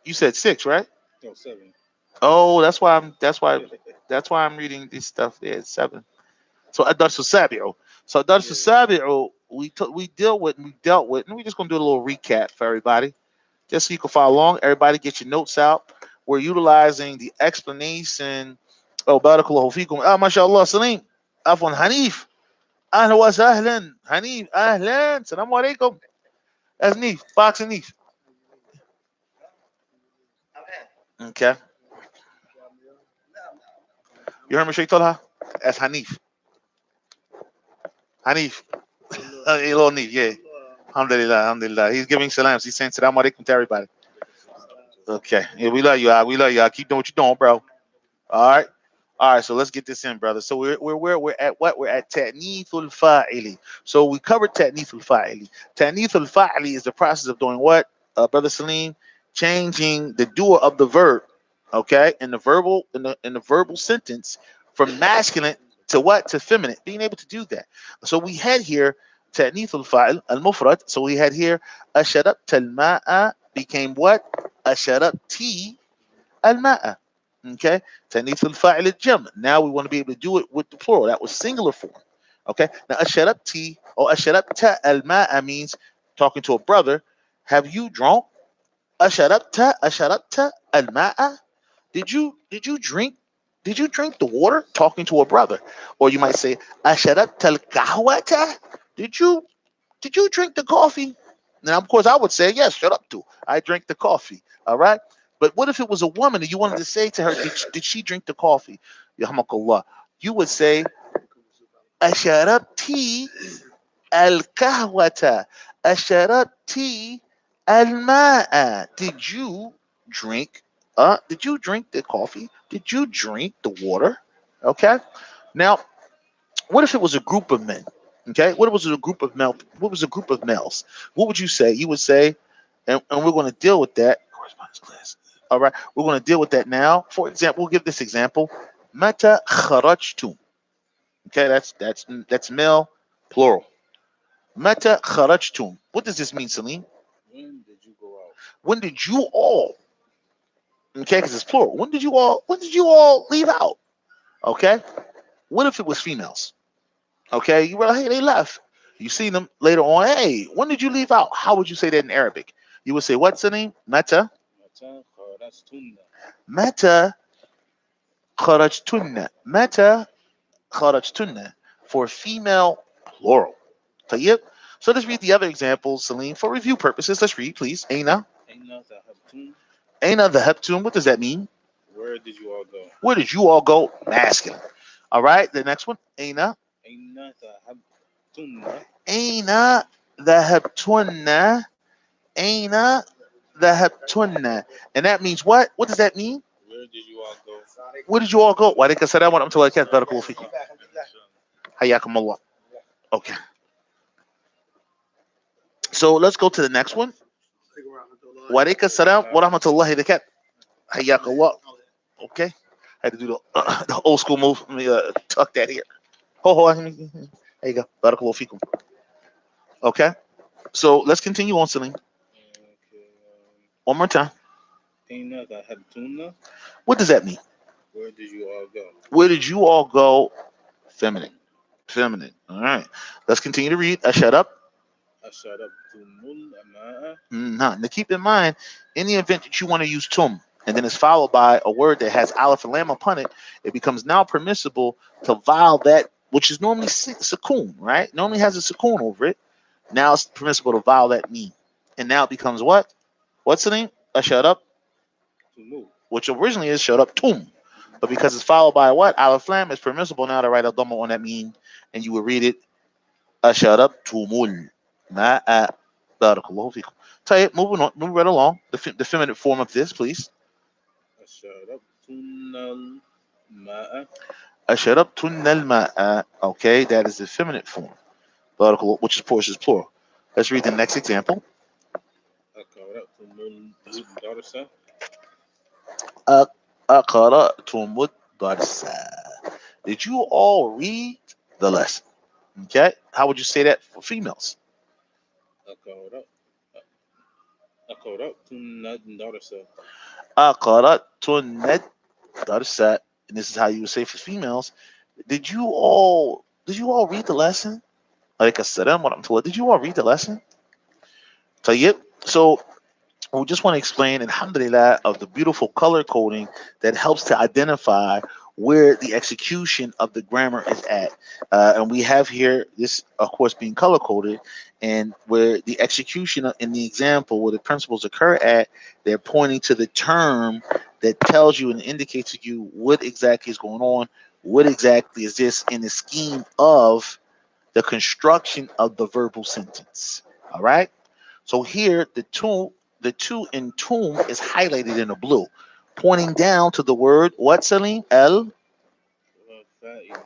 Speaker 1: You said 6, right?
Speaker 2: No, 7.
Speaker 1: Oh, that's why I'm reading this stuff there. It's 7. So الدرس السابع. So الدرس السابع we dealt with, and we're just gonna do a little recap for everybody, just so you can follow along. Everybody, get your notes out. We're utilizing the explanation. Oh, barakallahu fikum. Ah, mashallah, Salim. Afwan, Hanif. Ahlan wa sahlan. Hanif, ahlan. Salaam alaikum. That's Neef. Boxing Neef. Okay. You heard me, Sheikh Talha? That's Hanif. Hanif. Hello, Neef. Yeah. Alhamdulillah. Alhamdulillah. He's giving salams. He's saying salam alaikum to everybody. Okay. Yeah, we love you. We love you. Keep doing what you're doing, bro. All right. All right, so let's get this in, brother. So we're at what? We're at ta'nithul fa'ili. So we covered ta'nithul fa'ili. Ta'nithul fa'ili is the process of doing what, brother Salim? Changing the doer of the verb, okay, in the verbal sentence from masculine to what? To feminine. Being able to do that. So we had here ta'nithul fa'il al-mufrad. So we had here asharabta al-ma'a became what? Asharabti al-ma'a. Okay, تأنيث الفاعل الجمع. Now we want to be able to do it with the plural. That was singular form. Okay, now أشربتي or أشربت الماء means talking to a brother. Have you drunk? أشربت الماء. Did you drink? Did you drink the water? Talking to a brother. Or you might say أشربت القهوة. Did you drink the coffee? Now, of course, I would say yes. Shut up, too. I drank the coffee. All right. But what if it was a woman and you wanted to say to her, did she drink the coffee? Yahmakallah. You would say, Asharabti al-kahwata. Asharabti al-ma'a. Did you drink the coffee? Did you drink the water? Okay. Now, what if it was a group of men? Okay. What if it was a group of male? What was a group of males? What would you say? You would say, and we're going to deal with that. Correspondence class. All right, we're going to deal with that now. For example, we'll give this example. Mata kharajtum. Okay, that's male, plural. Mata kharajtum. What does this mean, Salim?
Speaker 2: When did you go out?
Speaker 1: When did you all? Okay, because it's plural. When did you all leave out? Okay. What if it was females? Okay, you were like, hey, they left. You see them later on. Hey, when did you leave out? How would you say that in Arabic? You would say, what's the name? Mata.
Speaker 2: Mata kharajtunna.
Speaker 1: Mata kharajtunna. Mata kharajtunna. For female, plural. طيب. So let's read the other examples, Salim, for review purposes. Let's read, please. Aina.
Speaker 2: Aina dhahabtum.
Speaker 1: Aina dhahabtum. What does that mean?
Speaker 2: Where did you all go?
Speaker 1: Where did you all go? Masculine. All right. The next one. Aina.
Speaker 2: Aina dhahabtunna.
Speaker 1: Aina dhahabtunna. Aina dhahabtunna. And that means what? What does that mean?
Speaker 2: Where did you all go?
Speaker 1: Where did you all go? Wa alaikum assalam wa rahmatullahi wa barakatuh. Barakallahu fikum. Hayyakum Allah. Okay. So let's go to the next one. Wa alaikum assalam wa rahmatullahi wa barakatuh. Hayyak Allah. Okay. I had to do the old school move. Let me tuck that here. There you go. Barakallahu fikum. Okay. So let's continue on, Salim.
Speaker 2: Okay.
Speaker 1: One more time.
Speaker 2: Aina dhahabtunna.
Speaker 1: What does that mean?
Speaker 2: Where did you all go?
Speaker 1: Where did you all go? Feminine. Feminine. All right. Let's continue to read. Shut up.
Speaker 2: Asharabtumul ama'a.
Speaker 1: Now keep in mind, in the event that you want to use tum, and then it's followed by a word that has aleph and lam upon it, it becomes now permissible to vowel that which is normally sukoon, right? Normally has a sukoon over it. Now it's permissible to vowel that mean. And now it becomes what? What's the name? Shut up.
Speaker 2: Tumu.
Speaker 1: Which originally is shut up tum. But because it's followed by what? Aleph lam, it's permissible now to write a dhamma on that mean, and you would read it Asharabtumul ma'a. Barakallahu fikum. Tayyib, moving on, moving right along. The feminine form of this, please.
Speaker 2: Asharabtunnal ma'a.
Speaker 1: Asharabtunnal ma'a. Okay, that is the feminine form. Barakallahu, which of course is plural. Let's read the next example.
Speaker 2: Akarabtumul darsa.
Speaker 1: أقرأتم الدرس? Did you all read the lesson? Okay. How would you say that for females?
Speaker 2: أقرأ أقرأتن الدرس.
Speaker 1: أقرأتن الدرس. And this is how you would say for females. Did you all read the lesson? Like assalam wa rahmatullah. Did you all read the lesson? طيب. So we just want to explain, alhamdulillah, of the beautiful color coding that helps to identify where the execution of the grammar is at. And we have here this, of course, being color coded, and where the execution in the example where the principles occur at, they're pointing to the term that tells you and indicates to you what exactly is going on, what exactly is this in the scheme of the construction of the verbal sentence. All right. So here the two in tomb is highlighted in the blue, pointing down to the word what, Salim?
Speaker 2: فاعل.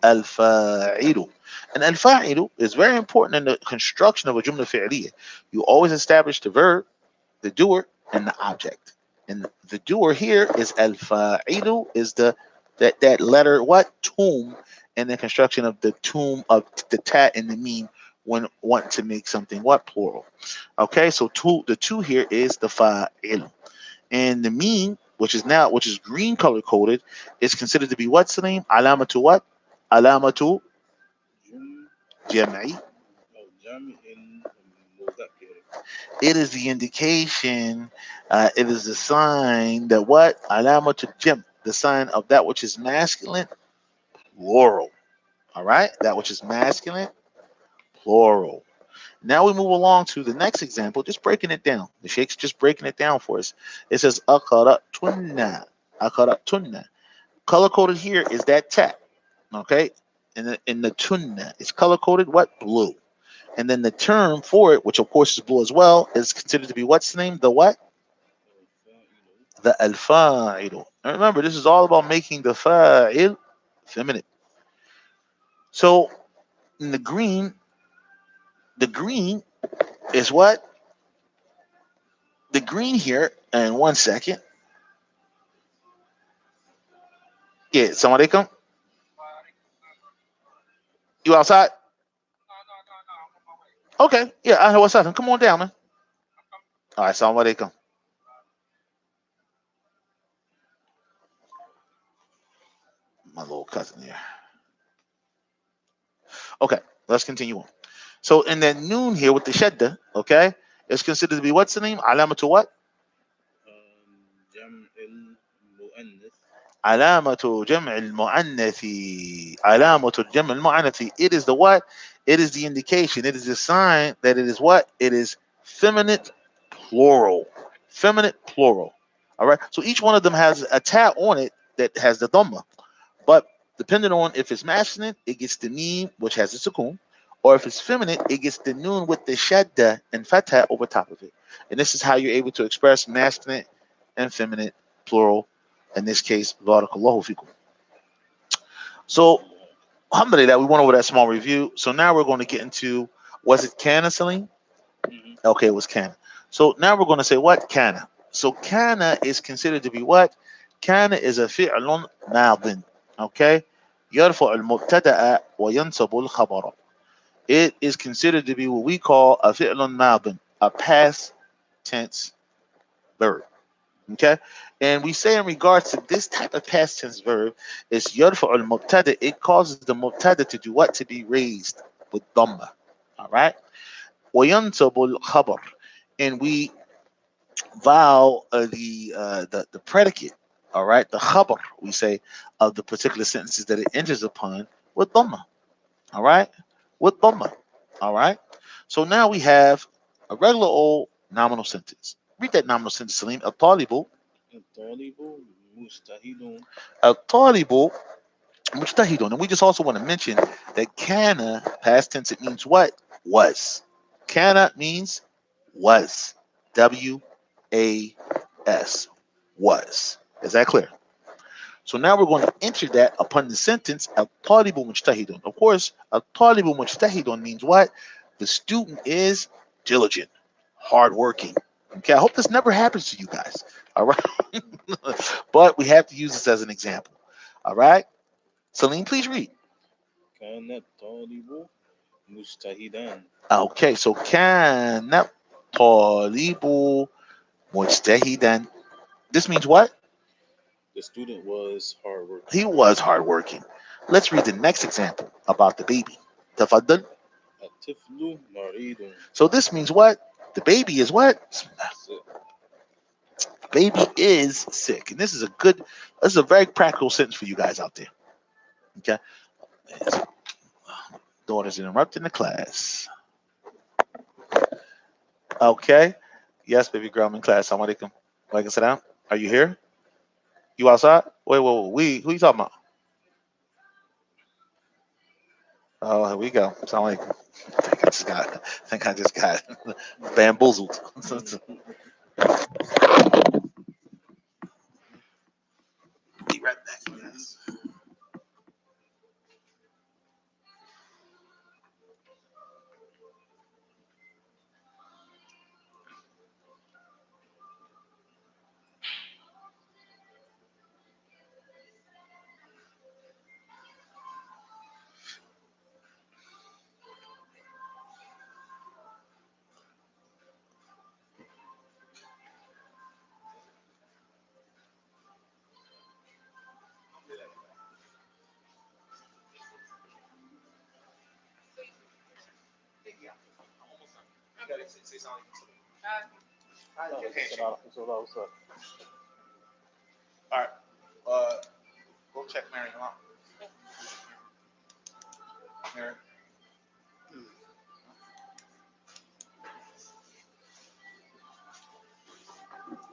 Speaker 1: Al-fa'ilu. And al-fa'ilu is very important in the construction of a jumla fi'liyah. You always establish the verb, the doer, and the object. And the doer here is al-fa'ilu, is that letter what? Tomb, and the construction of the tomb of the tat and the meme when wanting to make something what? Plural. Okay, so the two here is the fa'il. And the meme, which is green color coded, is considered to be what's the name? Alamatu what? Alamatu
Speaker 2: جم
Speaker 1: jam'i.
Speaker 2: أو جمع مذكر.
Speaker 1: It is the indication, it is the sign that what? Alamatu jam, the sign of that which is masculine, plural. All right, that which is masculine, plural. Now we move along to the next example, just breaking it down. The Sheikh's just breaking it down for us. It says akaratuna. Akaratuna. Color coded here is that tat. Okay? In the tunna. It's color coded what? Blue. And then the term for it, which of course is blue as well, is considered to be what's the name? The what?
Speaker 2: الفاعل.
Speaker 1: The al-fa'ilu. And remember, this is all about making the fa'il feminine. So in the green is what? The green here, and 1 second. Yeah, Assalamu alaikum. You outside? Okay. Yeah, I know what's up. Come on down, man. All right, Assalamu alaikum. My little cousin here. Okay, let's continue on. So in that noon here with the shadda, okay, it's considered to be what's the name? Alamatu what?
Speaker 2: جمع المؤنث.
Speaker 1: Alamatu jam' al-mu'annathi. Alamatu jam' al-mu'annathi. It is the what? It is the indication. It is the sign that it is what? It is feminine plural. Feminine plural. All right. So each one of them has a tab on it that has the dhamma. But depending on if it's masculine, it gets the meme, which has the sukoon. Or if it's feminine, it gets the noon with the shadda and fatha over top of it. And this is how you're able to express masculine and feminine plural. In this case, barakallahu fikum. So, alhamdulillah, we went over that small review. So now we're going to get into, was it kana, Salim?
Speaker 2: Mhm.
Speaker 1: Okay, it was kana. So now we're going to say what? Kana. So kana is considered to be what? Kana is a fi'lun madin. Okay? يرفع المبتدأ وينصب الخبر. It is considered to be what we call a fi'lun madin, a past tense verb. Okay? And we say in regards to this type of past tense verb, it's يرفع المبتدأ. It causes the mubtada to do what? To be raised with dhamma. All right? وينصب الخبر. And we vow the predicate, all right, the khabar, we say, of the particular sentences that it enters upon with dhamma, all right, with dhamma, all right. So now we have a regular old nominal sentence. Read that nominal sentence, Salim. Al-talibu,
Speaker 2: الطالب مجتهد.
Speaker 1: al-talibu mujtahidun. And we just also want to mention that kana, past tense, it means what? Was. Kana means was. W-A-S. Was. Is that clear? So now we're going to enter that upon the sentence al-talibu mujtahidun. Of course, al-talibu mujtahidun means what? The student is diligent, hardworking. Okay, I hope this never happens to you guys. All right, but we have to use this as an example. All right, Celine, please read.
Speaker 2: كان الطالب مجتهدا.
Speaker 1: Okay, so كان طالب مجتهدا. This means what?
Speaker 2: The student was hard working.
Speaker 1: He was hardworking. Let's read the next example about the baby. تفضل.
Speaker 2: الطفل مريض.
Speaker 1: So this means what? The baby is what?
Speaker 2: Sick.
Speaker 1: Baby is sick. And this is a very practical sentence for you guys out there. Okay? Daughter's interrupting the class. Okay. Yes, baby girl, I'm in class. Assalamu alaikum. Walaikum salam. Are you here? You outside? Wait. Who you talking about? Oh, here we go. Assalamu alaikum. I think I just got bamboozled. Be right back, guys.
Speaker 2: What's up?
Speaker 1: All right. Go check Mary. Come on. Mary.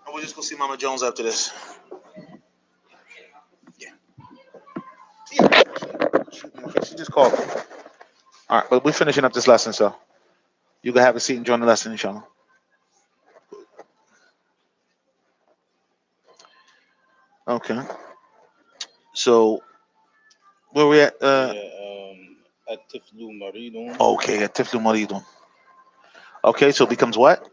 Speaker 1: And we'll just go see Mama Jones after this. Yeah. She just called me. All right, but we're finishing up this lesson, so you can have a seat and join the lesson, inshallah. Okay. So where we at?
Speaker 2: الطفل مريض.
Speaker 1: Okay, at Tiflu Maridun. Okay, so it becomes what?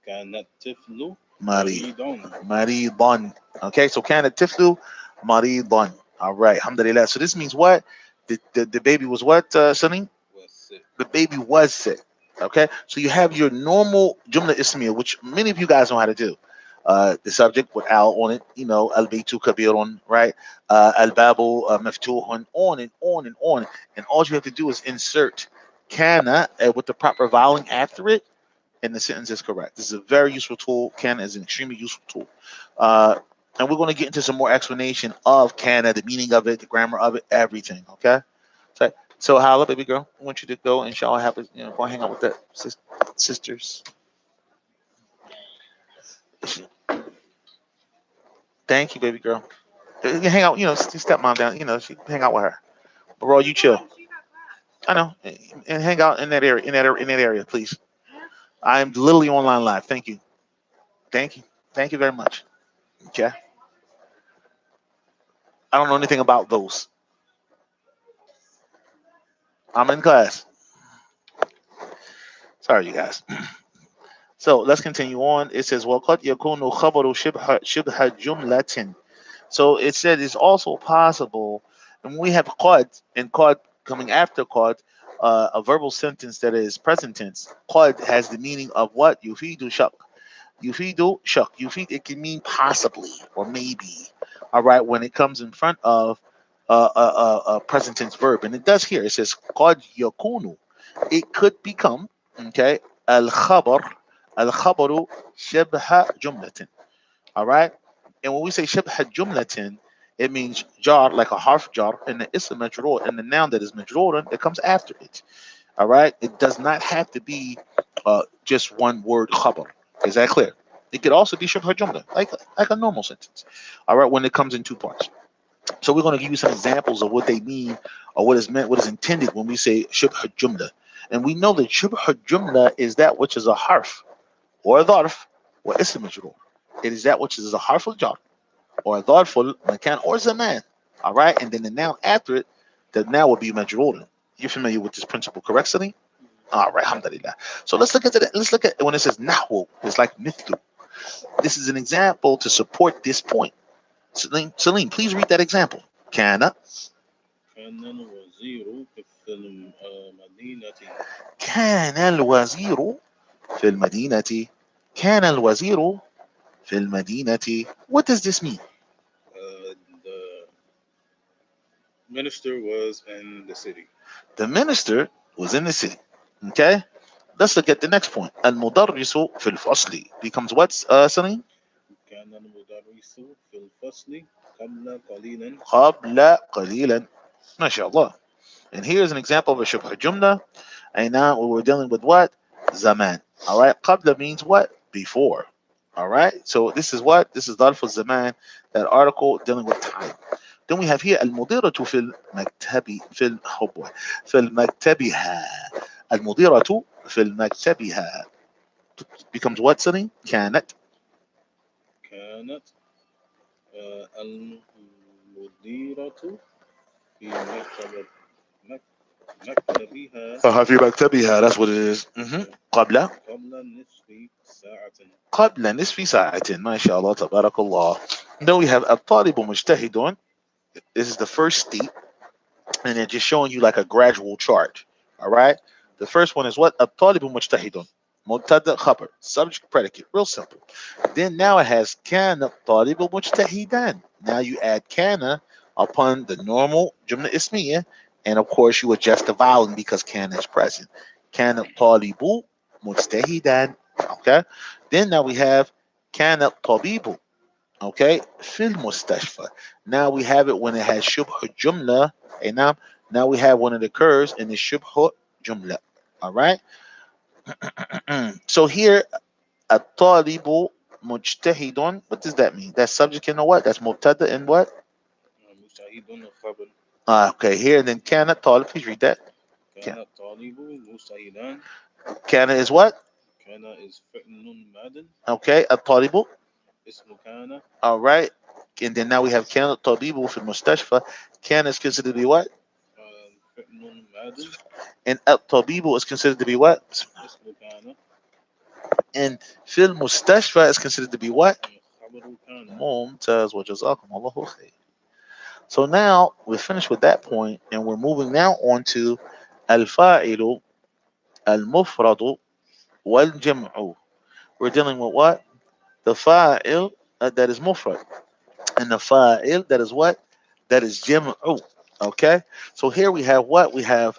Speaker 2: كان الطفل
Speaker 1: Marid.
Speaker 2: مريضا.
Speaker 1: Maridun. Okay, so can at Tiflu Maridun. All right, alhamdulillah. So this means what? The baby was what, Sunny?
Speaker 2: Was sick.
Speaker 1: The baby was sick. Okay, so you have your normal Jumla Ismiya, which many of you guys know how to do. The subject with al on it, al baytu kabirun, right? Al babu maftuhun, on and on and on. And all you have to do is insert kana with the proper voweling after it, and the sentence is correct. This is a very useful tool. Kana is an extremely useful tool. And we're going to get into some more explanation of kana, the meaning of it, the grammar of it, everything. Okay. So Hala, baby girl, I want you to go and shall have it, go hang out with the sisters. Thank you, baby girl. You hang out, stepmom down, she hang out with her. But Roy, you chill. I know, and hang out in that area, in that area, please. I'm literally online live. Thank you, thank you very much. Okay. I don't know anything about those. I'm in class. Sorry, you guys. So let's continue on. It says, وَقَدْ يَكُونُ خَبَرُ شِبْهَ جُمْلَةٍ. So it said it's also possible, and we have qad, and qad coming after qad, a verbal sentence that is present tense. Qad has the meaning of what? Yufidu shak. Yufidu shak. Yufid, it can mean possibly or maybe. All right, when it comes in front of a present tense verb, and it does here. It says qad yakunu. It could become, okay, al-khabar, al-khabaru shibha jumlatin. All right. And when we say shibha jumlatin, it means jar, like a harf jar, and the ism majrur, and the noun that is majrur that comes after it. All right. It does not have to be just one word khabar. Is that clear? It could also be shibha jumla, like a normal sentence. All right. When it comes in two parts. So we're going to give you some examples of what they mean or what is meant, what is intended when we say shibha jumla. And we know that shibha jumla is that which is a harf or a dharf or ism majrur. It is that which is a harf al-jar or a dharful makan or zaman. All right, and then the noun after it, the noun will be majrur. You're familiar with this principle, correct, Sunny? All right, alhamdulillah. So let's look at that. Let's look at when it says nahwu. It's like mithlu. This is an example to support this point. Salim, please read that example. كان
Speaker 2: كان الوزير في المدينة.
Speaker 1: كان الوزير في المدينة. كان الوزير في المدينة. What does this mean?
Speaker 2: The minister was in the city.
Speaker 1: The minister was in the city. Okay? Let's look at the next point. المدرس في الفصل becomes what, Salim?
Speaker 2: كان المدرس في الفصل قبل قليلا.
Speaker 1: قبل قليلا. ما شاء الله. And here's an example of a shubha jumla. And now we're dealing with what? Zaman. All right. Qabla means what? Before. All right. So this is what? This is Darf zaman, that article dealing with time. Then we have here المديرة في المكتب oh boy في المكتبها. المديرة في المكتبها becomes what, Sunny? كانت
Speaker 2: كانت المديرة في مكتبها.
Speaker 1: في مكتبها. That's what it is. قبل
Speaker 2: قبل نصف ساعة.
Speaker 1: قبل نصف ساعة. ما شاء الله تبارك الله. Then we have الطالب مجتهد. This is the first state, and it's just showing you like a gradual chart. All right. The first one is what? الطالب مجتهد. مبتدا خبر, subject predicate, real simple. Then now it has كان الطالب مجتهدا. Now you add كان upon the normal جملة اسمية, and of course you adjust the vowel because كان is present. كان الطالب مجتهدا. Okay. Then now we have كان الطبيب. Okay, في المستشفى. Now we have it when it has شبه جملة. And now we have when it occurs in the شبه جملة. All right. So here, الطالب مجتهد. What does that mean? That's subject in what? That's مبتدا and what?
Speaker 2: مجتهد خبر.
Speaker 1: Okay, here and then كان الطالب. Please read that.
Speaker 2: كان الطالب مجتهدا.
Speaker 1: كان is what?
Speaker 2: كان is فعل ماض.
Speaker 1: Okay, الطالب.
Speaker 2: اسم كان.
Speaker 1: All right. And then now we have كان الطبيب في المستشفى. كان is considered to be what?
Speaker 2: فعل ماض.
Speaker 1: And الطبيب is considered to be what?
Speaker 2: اسم كان.
Speaker 1: And في المستشفى is considered to be what?
Speaker 2: خبر كان.
Speaker 1: ممتاز وجزاكم الله خير. So now we're finished with that point, and we're moving now on to الفاعل المفرد والجمع. We're dealing with what? The fa'il that is mufrad, and the fa'il that is what? That is jam'u. Okay? So here we have what? We have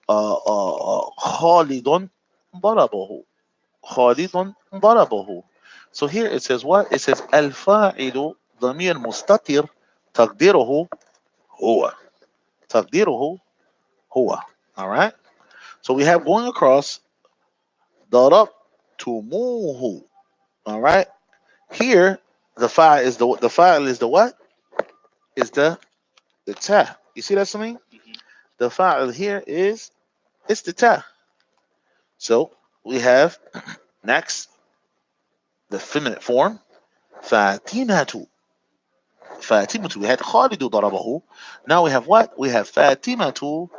Speaker 1: Khalidun ضربه. Khalidun ضربه. So here it says what? It says الفاعل ضمير مستتر تقديره هو. تقديره هو. All right? So we have going across ضربتموه. All right? Here the fa'il is the fa'il is the what? Is the ta. You see that, something? The fa'il here is it's the ta. So we have next the feminine form Fatimatu. Fatimatu. We had Khalidu darabahu. Now we have what? We have Fatimatu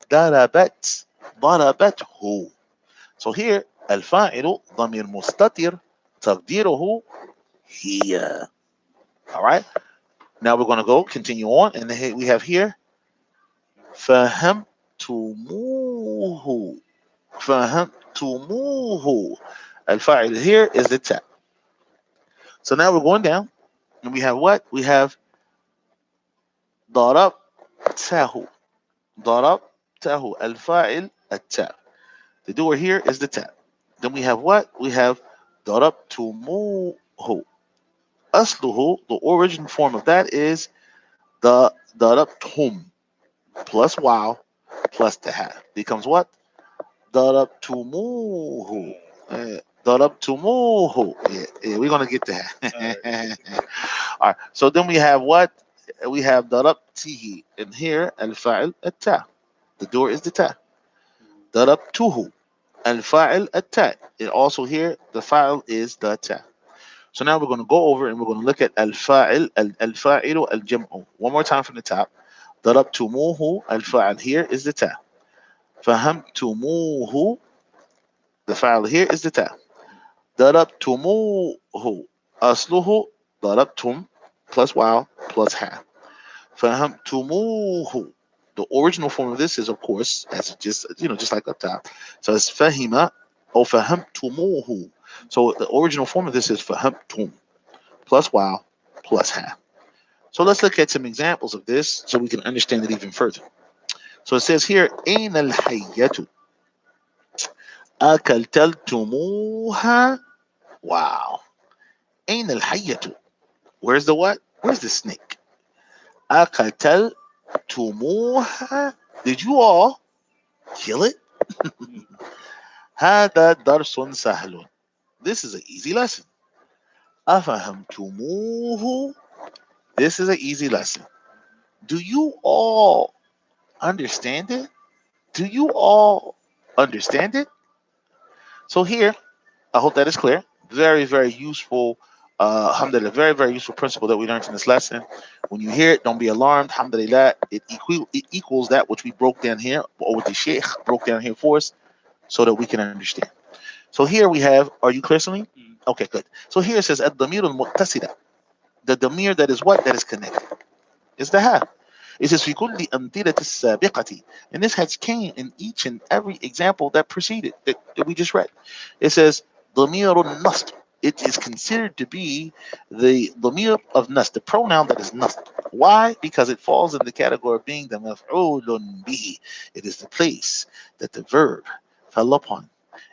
Speaker 1: darabat darabathu. So here الفاعل ضمير مستتر تقديره هي. All right. Now we're going to go continue on, and we have here فهمتموه. فهمتموه. الفاعل here is the ta. So now we're going down, and we have what? We have ضربته. ضربته. الفاعل التا. The doer here is the ta. Then we have what? We have ضربتموه. أصله, the origin form of that is the ضربتم plus wow plus the ha becomes what? ضربتموه. ضربتموه. Yeah, we're gonna get that. All right. So then we have what? We have ضربته, and here الفاعل التا. The door is the ta. ضربته. الفاعل التا. And also here the fa'il is the ta. So now we're going to go over and we're going to look at الفاعل الجمع. One more time from the top. ضربتموه. الفاعل here is the ta. فهمتموه. The fa'il here is the ta. ضربتموه. أصله ضربتم plus wow plus ha. فهمتموه. The original form of this is, of course, as just just like up top. So it's fahima or fahamtumuhu. So the original form of this is fahamtum plus wow plus ha. So let's look at some examples of this so we can understand it even further. So it says here, أين الحية أكلتموها. Wow. أين الحية. Where's the what? Where's the snake? أكلتموها. Did you all kill it? هذا درس سهل. This is an easy lesson. أفهمتموه. This is an easy lesson. Do you all understand it? Do you all understand it? So here, I hope that is clear. Very, very useful. Alhamdulillah, very, very useful principle that we learned in this lesson. When you hear it, don't be alarmed. Alhamdulillah, it equals that which we broke down here, or what the Sheikh broke down here for us, so that we can understand. So here we have, are you clear, Salim? Okay, good. So here it says, Ad-Damir al-Muttasila. The Damir that is what? That is connected. Is the ha. It says, في كل أمثلة السابقة. And this has came in each and every example that preceded, that we just read. It says, ضمير النصب. It is considered to be the ضمير of nasb, the pronoun that is nasb. Why? Because it falls in the category of being the مفعول به. It is the place that the verb fell upon.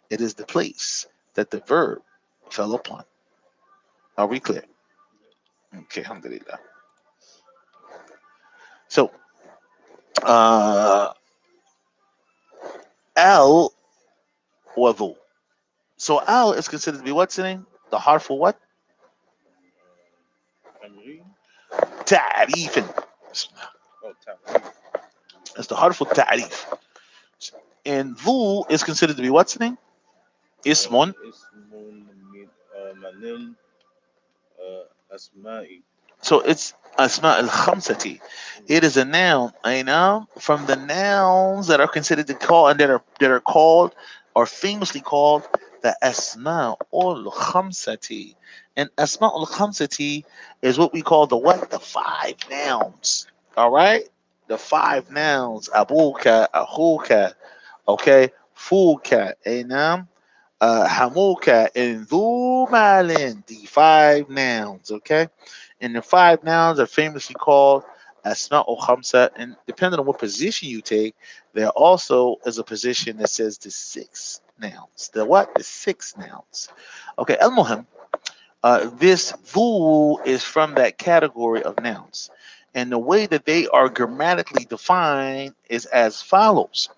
Speaker 1: It is the place that the verb fell upon. Are we clear? Okay, alhamdulillah. So, al وذو. So al is considered to be what's name? The harmful what?
Speaker 2: Amri.
Speaker 1: تعريف.
Speaker 2: Oh, tap.
Speaker 1: It's the harmful تعريف. And ذو is considered to be what's name? Ismun.
Speaker 2: Ismun manin asma'i.
Speaker 1: So it's asma al khamsati. It is a noun from the nouns that are considered to call and that are called or famously called the asma ul khamsati. And asma ul khamsati is what we call the what? The five nouns. All right, the five nouns. Abuka, ahuka, okay, fuka, a noun. Hamuka and Dhu Malin, the five nouns, okay? And the five nouns are famously called Asma or Khamsa, and depending on what position you take, there also is a position that says the six nouns. The what? The six nouns. Okay, Al Muhim, this Dhu is from that category of nouns. And the way that they are grammatically defined is as follows: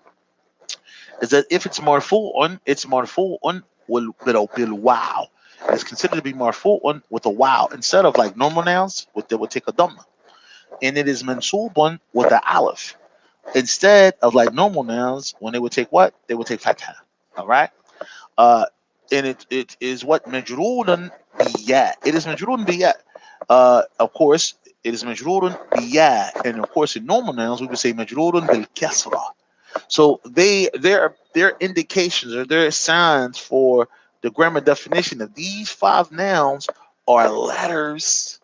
Speaker 1: is that if it's marfu'un bil wow. It's considered to be marfu'un with a wow instead of like normal nouns, they would take a dhamma. And it is mansubun with a aleph instead of like normal nouns when they would take what? They would take fatha. All right. Uh, and it is what majrurun biya. It is majrurun biya. Of course, it is majrurun biya, and of course in normal nouns we would say majrurun bil kasra. So their indications or their signs for the grammar definition of these five nouns are letters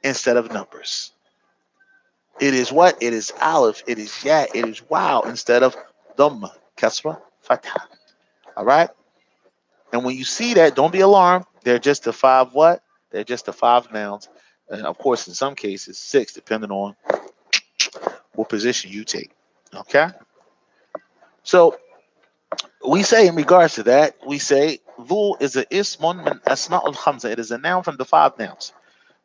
Speaker 1: instead of numbers. It is what? It is aleph, it is ya, it is wow instead of dhamma, kasra, fatha. All right? And when you see that, don't be alarmed. They're just the five what? They're just the five nouns. And of course, in some cases, six, depending on what position you take. Okay? So we say in regards to that, we say ذو is a ismun min asma al khamsa. It is a noun from the five nouns.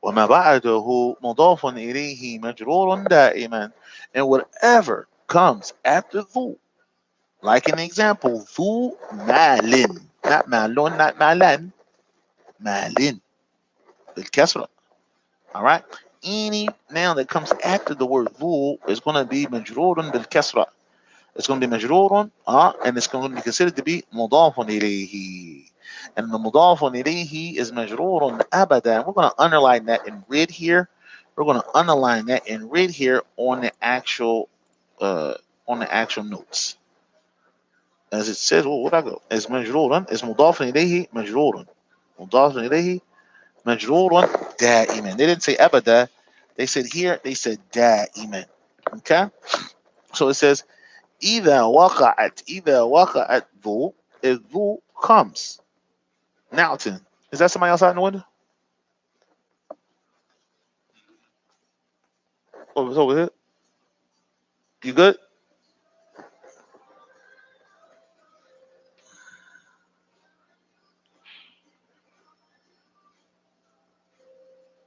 Speaker 1: وما بعده مضاف إليه مجرور دائما. And whatever comes after ذو, like an example, ذو مال, not malun, not malan, malin, بالكسرة. All right. Any noun that comes after the word ذو is going to be مجرور بالكسرة. It's going to be مجرور and it's going to be considered to be مضاف إليه. And the مضاف إليه is مجرور أبدا. We're going to underline that in red here. We're going to underline that in red here uh, on the actual notes. as it says, what I go? It's majrurun. It's mudafun ilayhi majrurun. Mudafun ilayhi majrurun da'iman. They didn't say abada. They said here. They said da'iman. Okay. So it says إذا وقعت ذو if ذو comes. Nowton. Is that somebody outside in the window? Oh, it's over here. You good?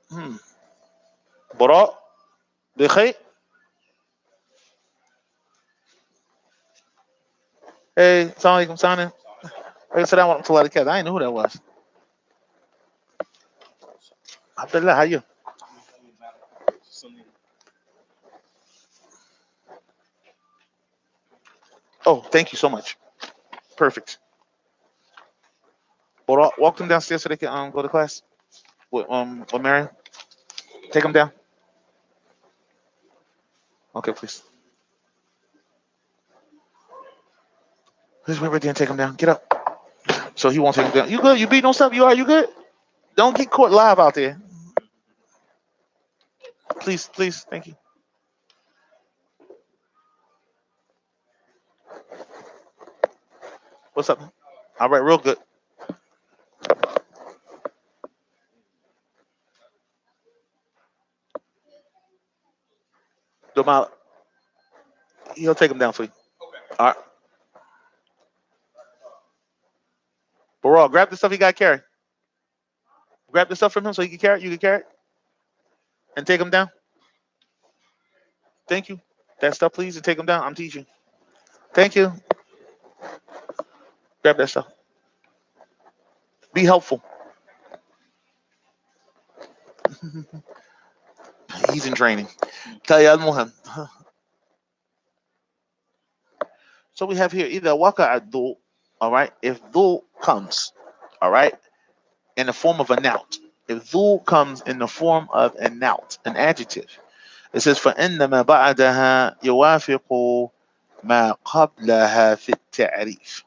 Speaker 1: Hmm. براء بخير. Hey, assalamu alaikum, Sana. Hey, salam wa rahmatullahi wa barakatuh. I didn't know who that was. Abdullah, how you?
Speaker 2: Something
Speaker 1: Oh, thank you so much. Perfect. Buraء, walk them downstairs so they can go to class. With Mary. Take them down. Okay, please. Please wait right there and take them down. Get up. So he won't take them down. You good? You beat no stuff? You are? You good? Don't get caught live out there. Please, please. Thank you. What's up? All right, real good. Domal, he'll take them down for you. All right. Baral, grab the stuff he got to carry. Grab the stuff from him so he can carry it. You can carry it and take them down. Thank you. That stuff, please, and take them down. I'm teaching. Thank you. Grab that stuff. Be helpful. He's in training. Tayyad Muhammad. So we have here either waka adu, all right, if du comes, all right, in the form of a noun. If du comes in the form of a noun, an adjective, it says فإنما بعدها يوافق ما قبلها في التعريف.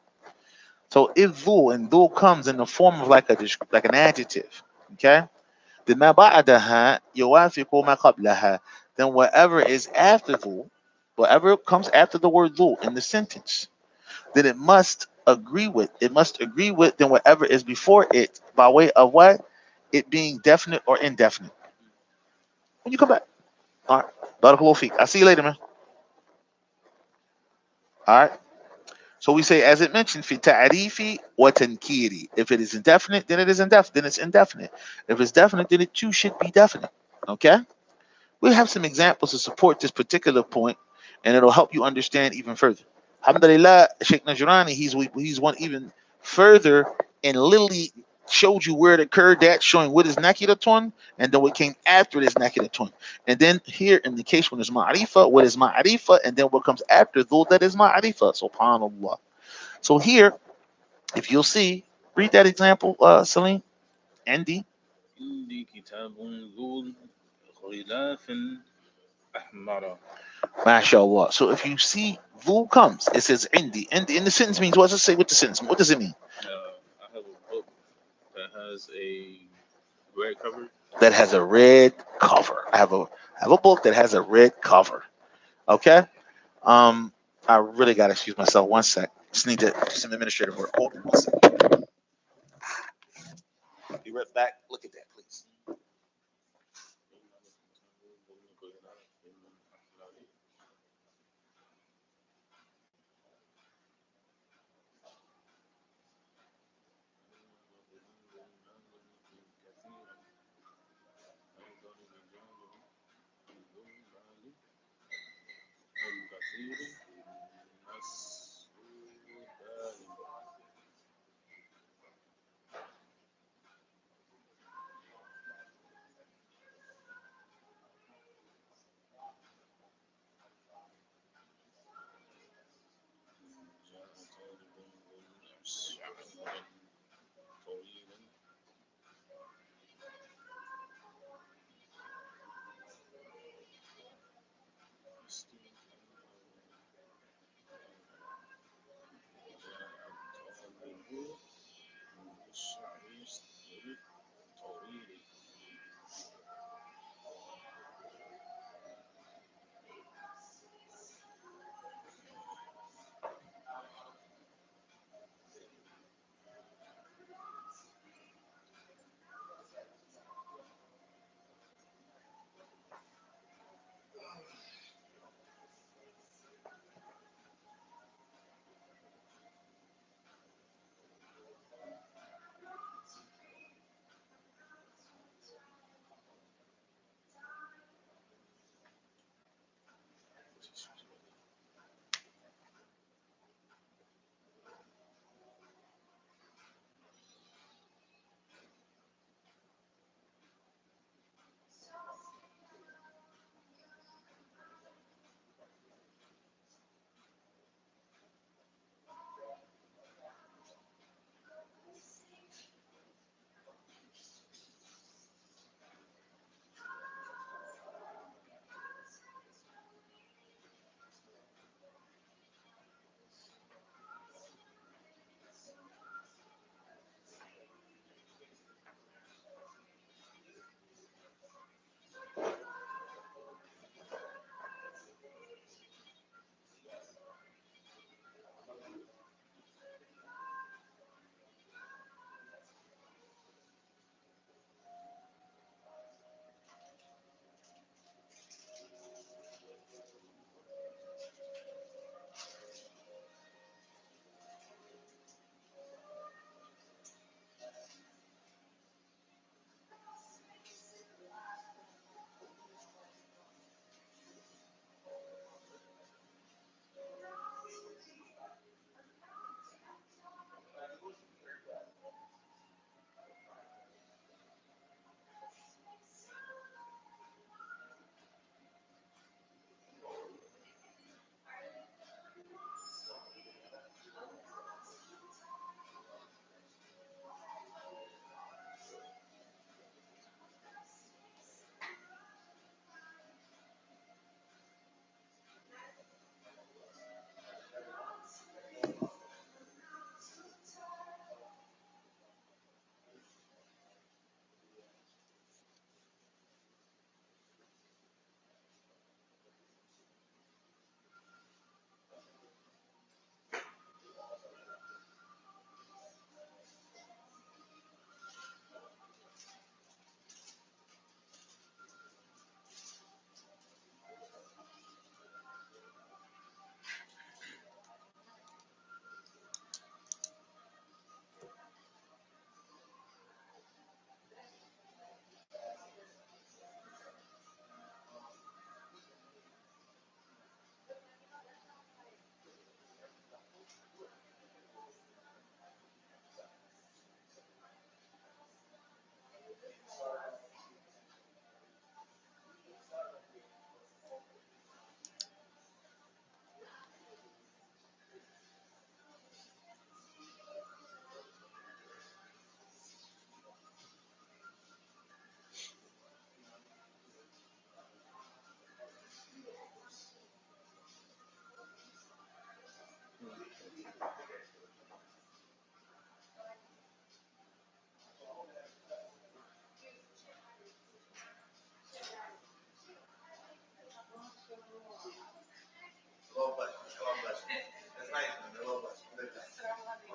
Speaker 1: So if ذو and ذو comes in the form of like an adjective, okay? Then ما بعدها يوافق ما قبلها. Then whatever is after ذو, whatever comes after the word ذو in the sentence, then it must agree with then whatever is before it by way of what? It being definite or indefinite. When you come back. All right. Barakallahu feek. I'll see you later, man. All right. So we say, as it mentioned, fi ta'rifi wa tankiri. If it is indefinite, then it is indefinite. Then it's indefinite. If it's definite, then it too should be definite. Okay. We have some examples to support this particular point, and it'll help you understand even further. Alhamdulillah, Sheikh Najrani, he's one even further and literally showed you where it occurred, that showing what is Nakiratun and then what came after it is Nakiratun. And then here in the case when it's Ma'arifa, what is Ma'arifa, and then what comes after though that is Ma'arifa. SubhanAllah. So here, if you'll see, read that example, Salim, Andy.
Speaker 2: عندي كتاب ذو غلاف أحمر.
Speaker 1: MashaAllah. So if you see Vu comes, it says Indi. Indi in the sentence means what does it say with the sentence? What does it mean?
Speaker 2: I have a book that has a red cover.
Speaker 1: That has a red cover. I have a book that has a red cover. Okay. Um, I really gotta excuse myself. One sec. Just need to do some administrative work. Hold on one sec. Be right back. Look at that, please.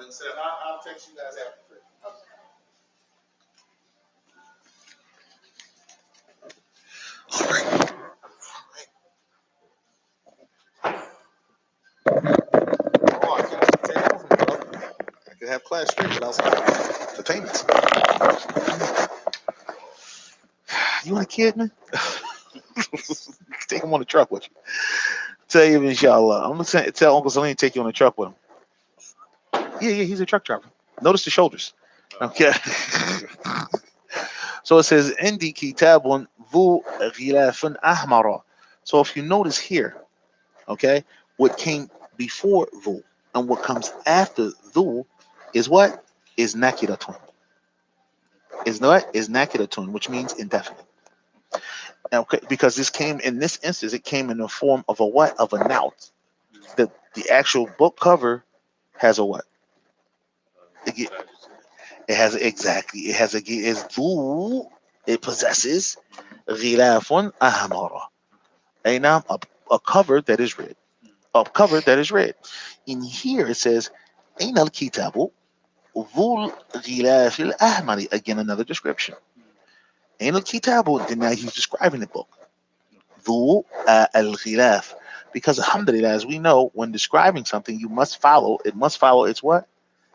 Speaker 1: I'll text you guys after. Oh, I can't take over, brother. I could have class straight without the payments. You want a kid, man? Take him on the truck with you. Tell him, inshallah. I'm gonna tell Uncle Salim to take you on the truck with him. Yeah, he's a truck driver. Notice the shoulders. Okay. So it says, "Indi kitabun vu ghilafun ahmara." So if you notice here, okay, what came before vu and what comes after vu is what is nakiratun. Is what is nakiratun, which means indefinite. Okay, because this came in this instance, it came in the form of a what of a nout. The actual book cover has a what? It, it has exactly. It has a is du. It possesses ghilafun ahmara. A cover that is red. A cover that is red. In here it says, "Ain al kitabu ذو الغلاف الأحمر." Again, another description. Ain al kitabu. Then now he's describing the book. ذو الغلاف. Because alhamdulillah, as we know, when describing something, you must follow. It must follow its what?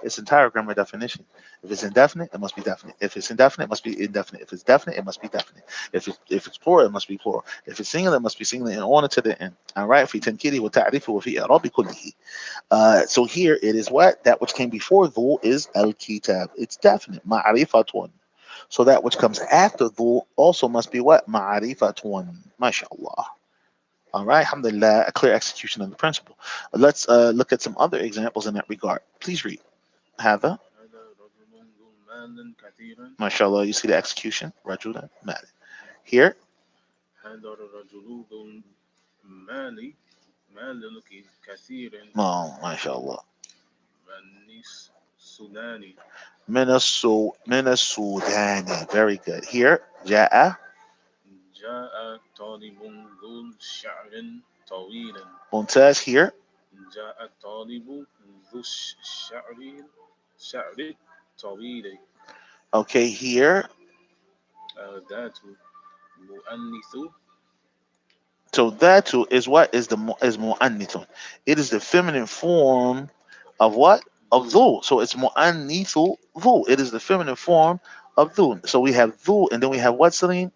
Speaker 1: Its entire grammar definition. If it's indefinite, it must be definite. If it's indefinite, it must be indefinite. If it's definite, it must be definite. If it's plural, it must be plural. If it's singular, it must be singular and on to the end. All right. في تنكيره وتعريفه وفي إعراب كله. So here it is what that which came before dhu is al kitab. It's definite. Ma'rifatun. So that which comes after dhu also must be what? Ma'rifatun. MashaAllah. All right, alhamdulillah, a clear execution of the principle. Let's look at some other examples in that regard. Please read. هذا mashallah, you see the execution. رجل مال. Here. Oh, mashallah. من السوداني. Very good. Here. جاء ممتاز. Here. Okay, here. So that too is what is is mu'annithun. It is the feminine form of what? Of dhu. So it's mu'annithu dhu. It is the feminine form of dhu. So we have dhu and then we have what, Salim?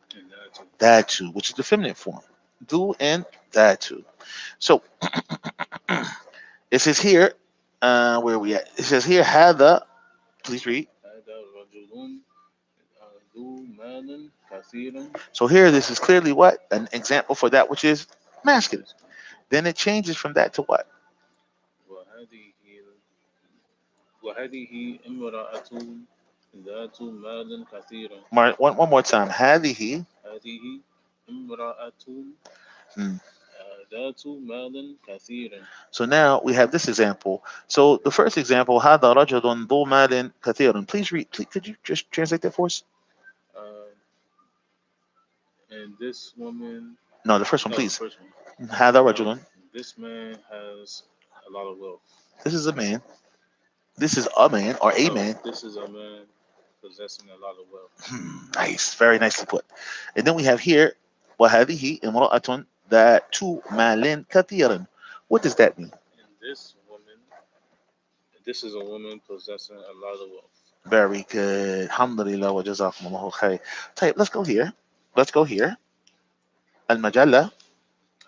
Speaker 1: Datu, which is the feminine form. Dhu and datu. So it says here, where are we at? It says here, hada, please read. So here, this is clearly what? An example for that which is masculine. Then it changes from that to what? One more time. هذه. Hmm. So now we have this example. So the first example, هذا رجل ذو مال كثير. Please read. Please, could you just translate that for us?
Speaker 2: And this woman.
Speaker 1: No, the first one,
Speaker 2: No,
Speaker 1: please.
Speaker 2: the first one.
Speaker 1: هذا رجل.
Speaker 2: This man has a lot of wealth.
Speaker 1: This is a man. This is a man or a man.
Speaker 2: This is a man possessing a lot of wealth.
Speaker 1: Nice, very nicely put. And then we have here, وهذه امرأة ذات مال كثير. What does that mean?
Speaker 2: And this is a woman possessing a lot of wealth.
Speaker 1: Very good. Alhamdulillah wa jazakumullahu khair. طيب, let's go here. Let's go here. المجلة.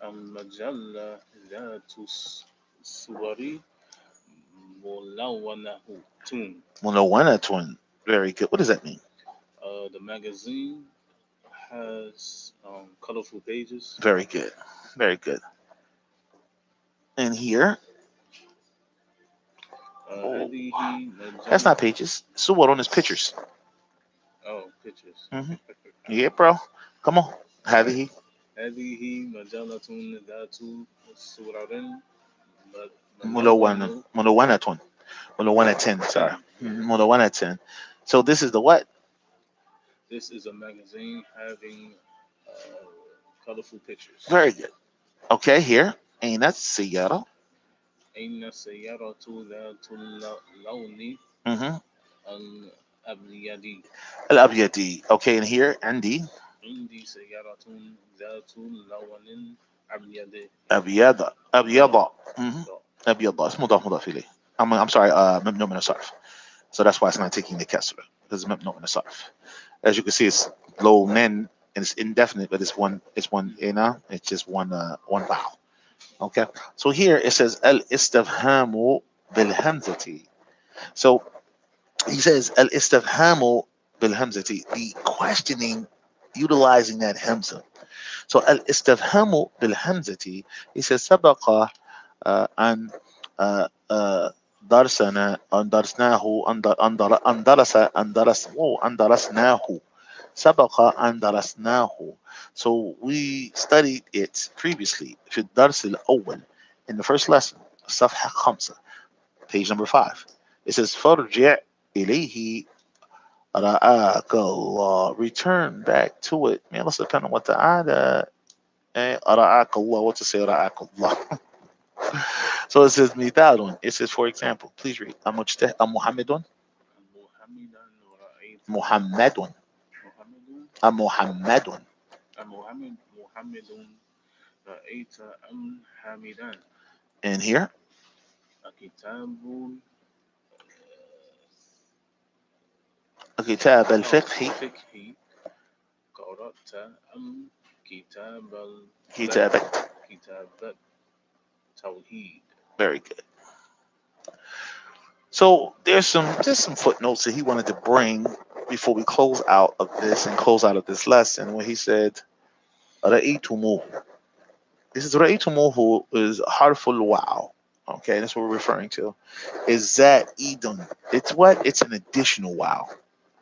Speaker 2: المجلة ذات صور
Speaker 1: ملونة. Very good. What does that mean?
Speaker 2: The magazine has colorful pages.
Speaker 1: Very good. Very good. And here. That's not pages. Suwarun is pictures.
Speaker 2: Oh, pictures.
Speaker 1: Mm-hmm. Yeah, bro. Come on. هذه
Speaker 2: مجلة ذات صور
Speaker 1: ملونة. ملونة. Sorry. ملونة. So this is the what?
Speaker 2: This is a magazine having colorful pictures.
Speaker 1: Very good. Okay, here. أين السيارة?
Speaker 2: أين السيارة ذات اللون
Speaker 1: Mm-hmm.
Speaker 2: الأبيض؟
Speaker 1: Al-Abyadi. Okay, and here, Andy.
Speaker 2: عندي سيارة ذات لون أبيض.
Speaker 1: أبيض أبيض. Mm-hmm. أبيض. اسمه مضاف إليه. I'm sorry. ممنوع من الصرف. So that's why it's not taking the kasra. Because it's ممنوع من الصرف. As you can see, it's low nen and it's indefinite, but it's one, it's just one vowel. Okay. So here it says al istifhamu bil hamzati. So he says al istifhamu bil hamzati, the questioning utilizing that hamza. So al istifhamu bil hamzati, he says sabaqa an درسنا أن درسناه أن درسناه سبق أن درسناه. So we studied it previously في الدرس الأول in the first lesson صفحة 5 page number 5. It says فارجع إليه رآك الله, return back to it. May Allah subhanahu wa ta'ala رآك الله, what to say رآك الله. So it says مثال, it says for example, please read أم محمد
Speaker 2: محمدا رأيت
Speaker 1: محمد
Speaker 2: محمد
Speaker 1: أم محمد.
Speaker 2: محمد رأيت أم حميدا.
Speaker 1: And here
Speaker 2: كتاب
Speaker 1: كتاب الفقه
Speaker 2: الفقه قرأت أم كتاب
Speaker 1: كتابة.
Speaker 2: كتاب التوحيد.
Speaker 1: Very good. So there's some footnotes that he wanted to bring before we close out of this and close out of this lesson, where he said رأيتموه. This is رأيتموه is harful wow. Okay, that's what we're referring to. Is that idun? It's what? It's an additional wow.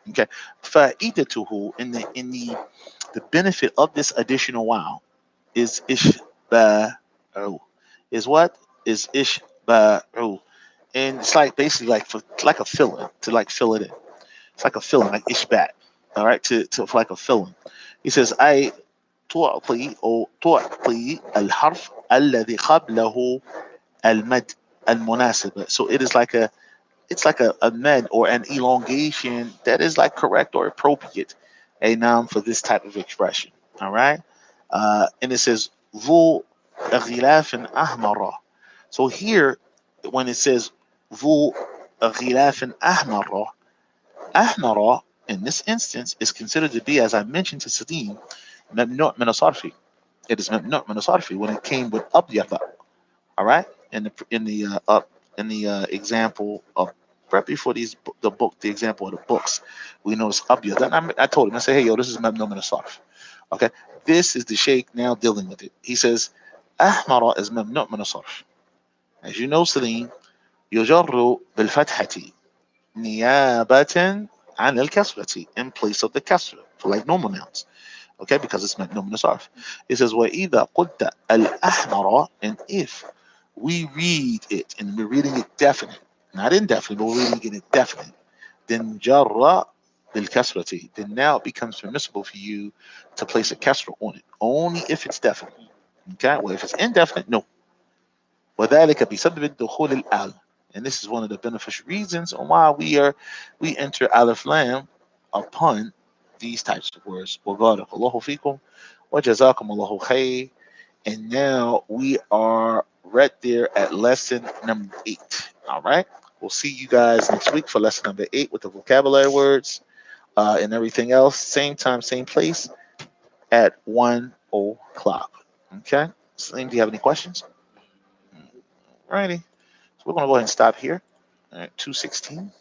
Speaker 1: Okay. فائدته in the benefit of this additional wow is ishba'u. Is what? Is ishba'u. And it's like basically like a filling to like fill it in. It's like a filling, like ishbat. All right, to for like a filling. He says, I تعطي الحرف الذي قبله المد المناسب. So it is like a med or an elongation that is like correct or appropriate, a noun for this type of expression. All right, and it says ذو غلاف أحمر. So here, when it says ذو غلاف أحمر, أحمر in this instance is considered to be, as I mentioned to Sadim, ممنوع من الصرف. It is ممنوع من الصرف when it came with أبيض. All right, in the example of right before the example of the books, we notice Abiyad. And I told him, I said, hey, yo, this is Mabnum and Asarf. Okay, this is the Sheikh now dealing with it. He says, Ahmara is Mabnum and Asarf. As you know, Salim, يجر بالفتحة نيابة عن الكسرة, in place of the kasra, for like normal nouns. Okay, because it's Mabnum and Asarf. He says, وإذا قلت الأحمر, and if we read it and we're reading it definite, not indefinite, but we're reading it definite, then jarra bil kasrati, then now it becomes permissible for you to place a kasra on it, only if it's definite. Okay, well, if it's indefinite, no. وذلك بسبب دخول الأل, and this is one of the beneficial reasons on why we enter alif lam upon these types of words. وبارك الله فيكم وجزاكم الله خير. And now we are right there at lesson number 8. All right. We'll see you guys next week for lesson number 8 with the vocabulary words and everything else. Same time, same place at 1 o'clock. Okay. Slim, do you have any questions? Alrighty. So we're going to go ahead and stop here at 2:16.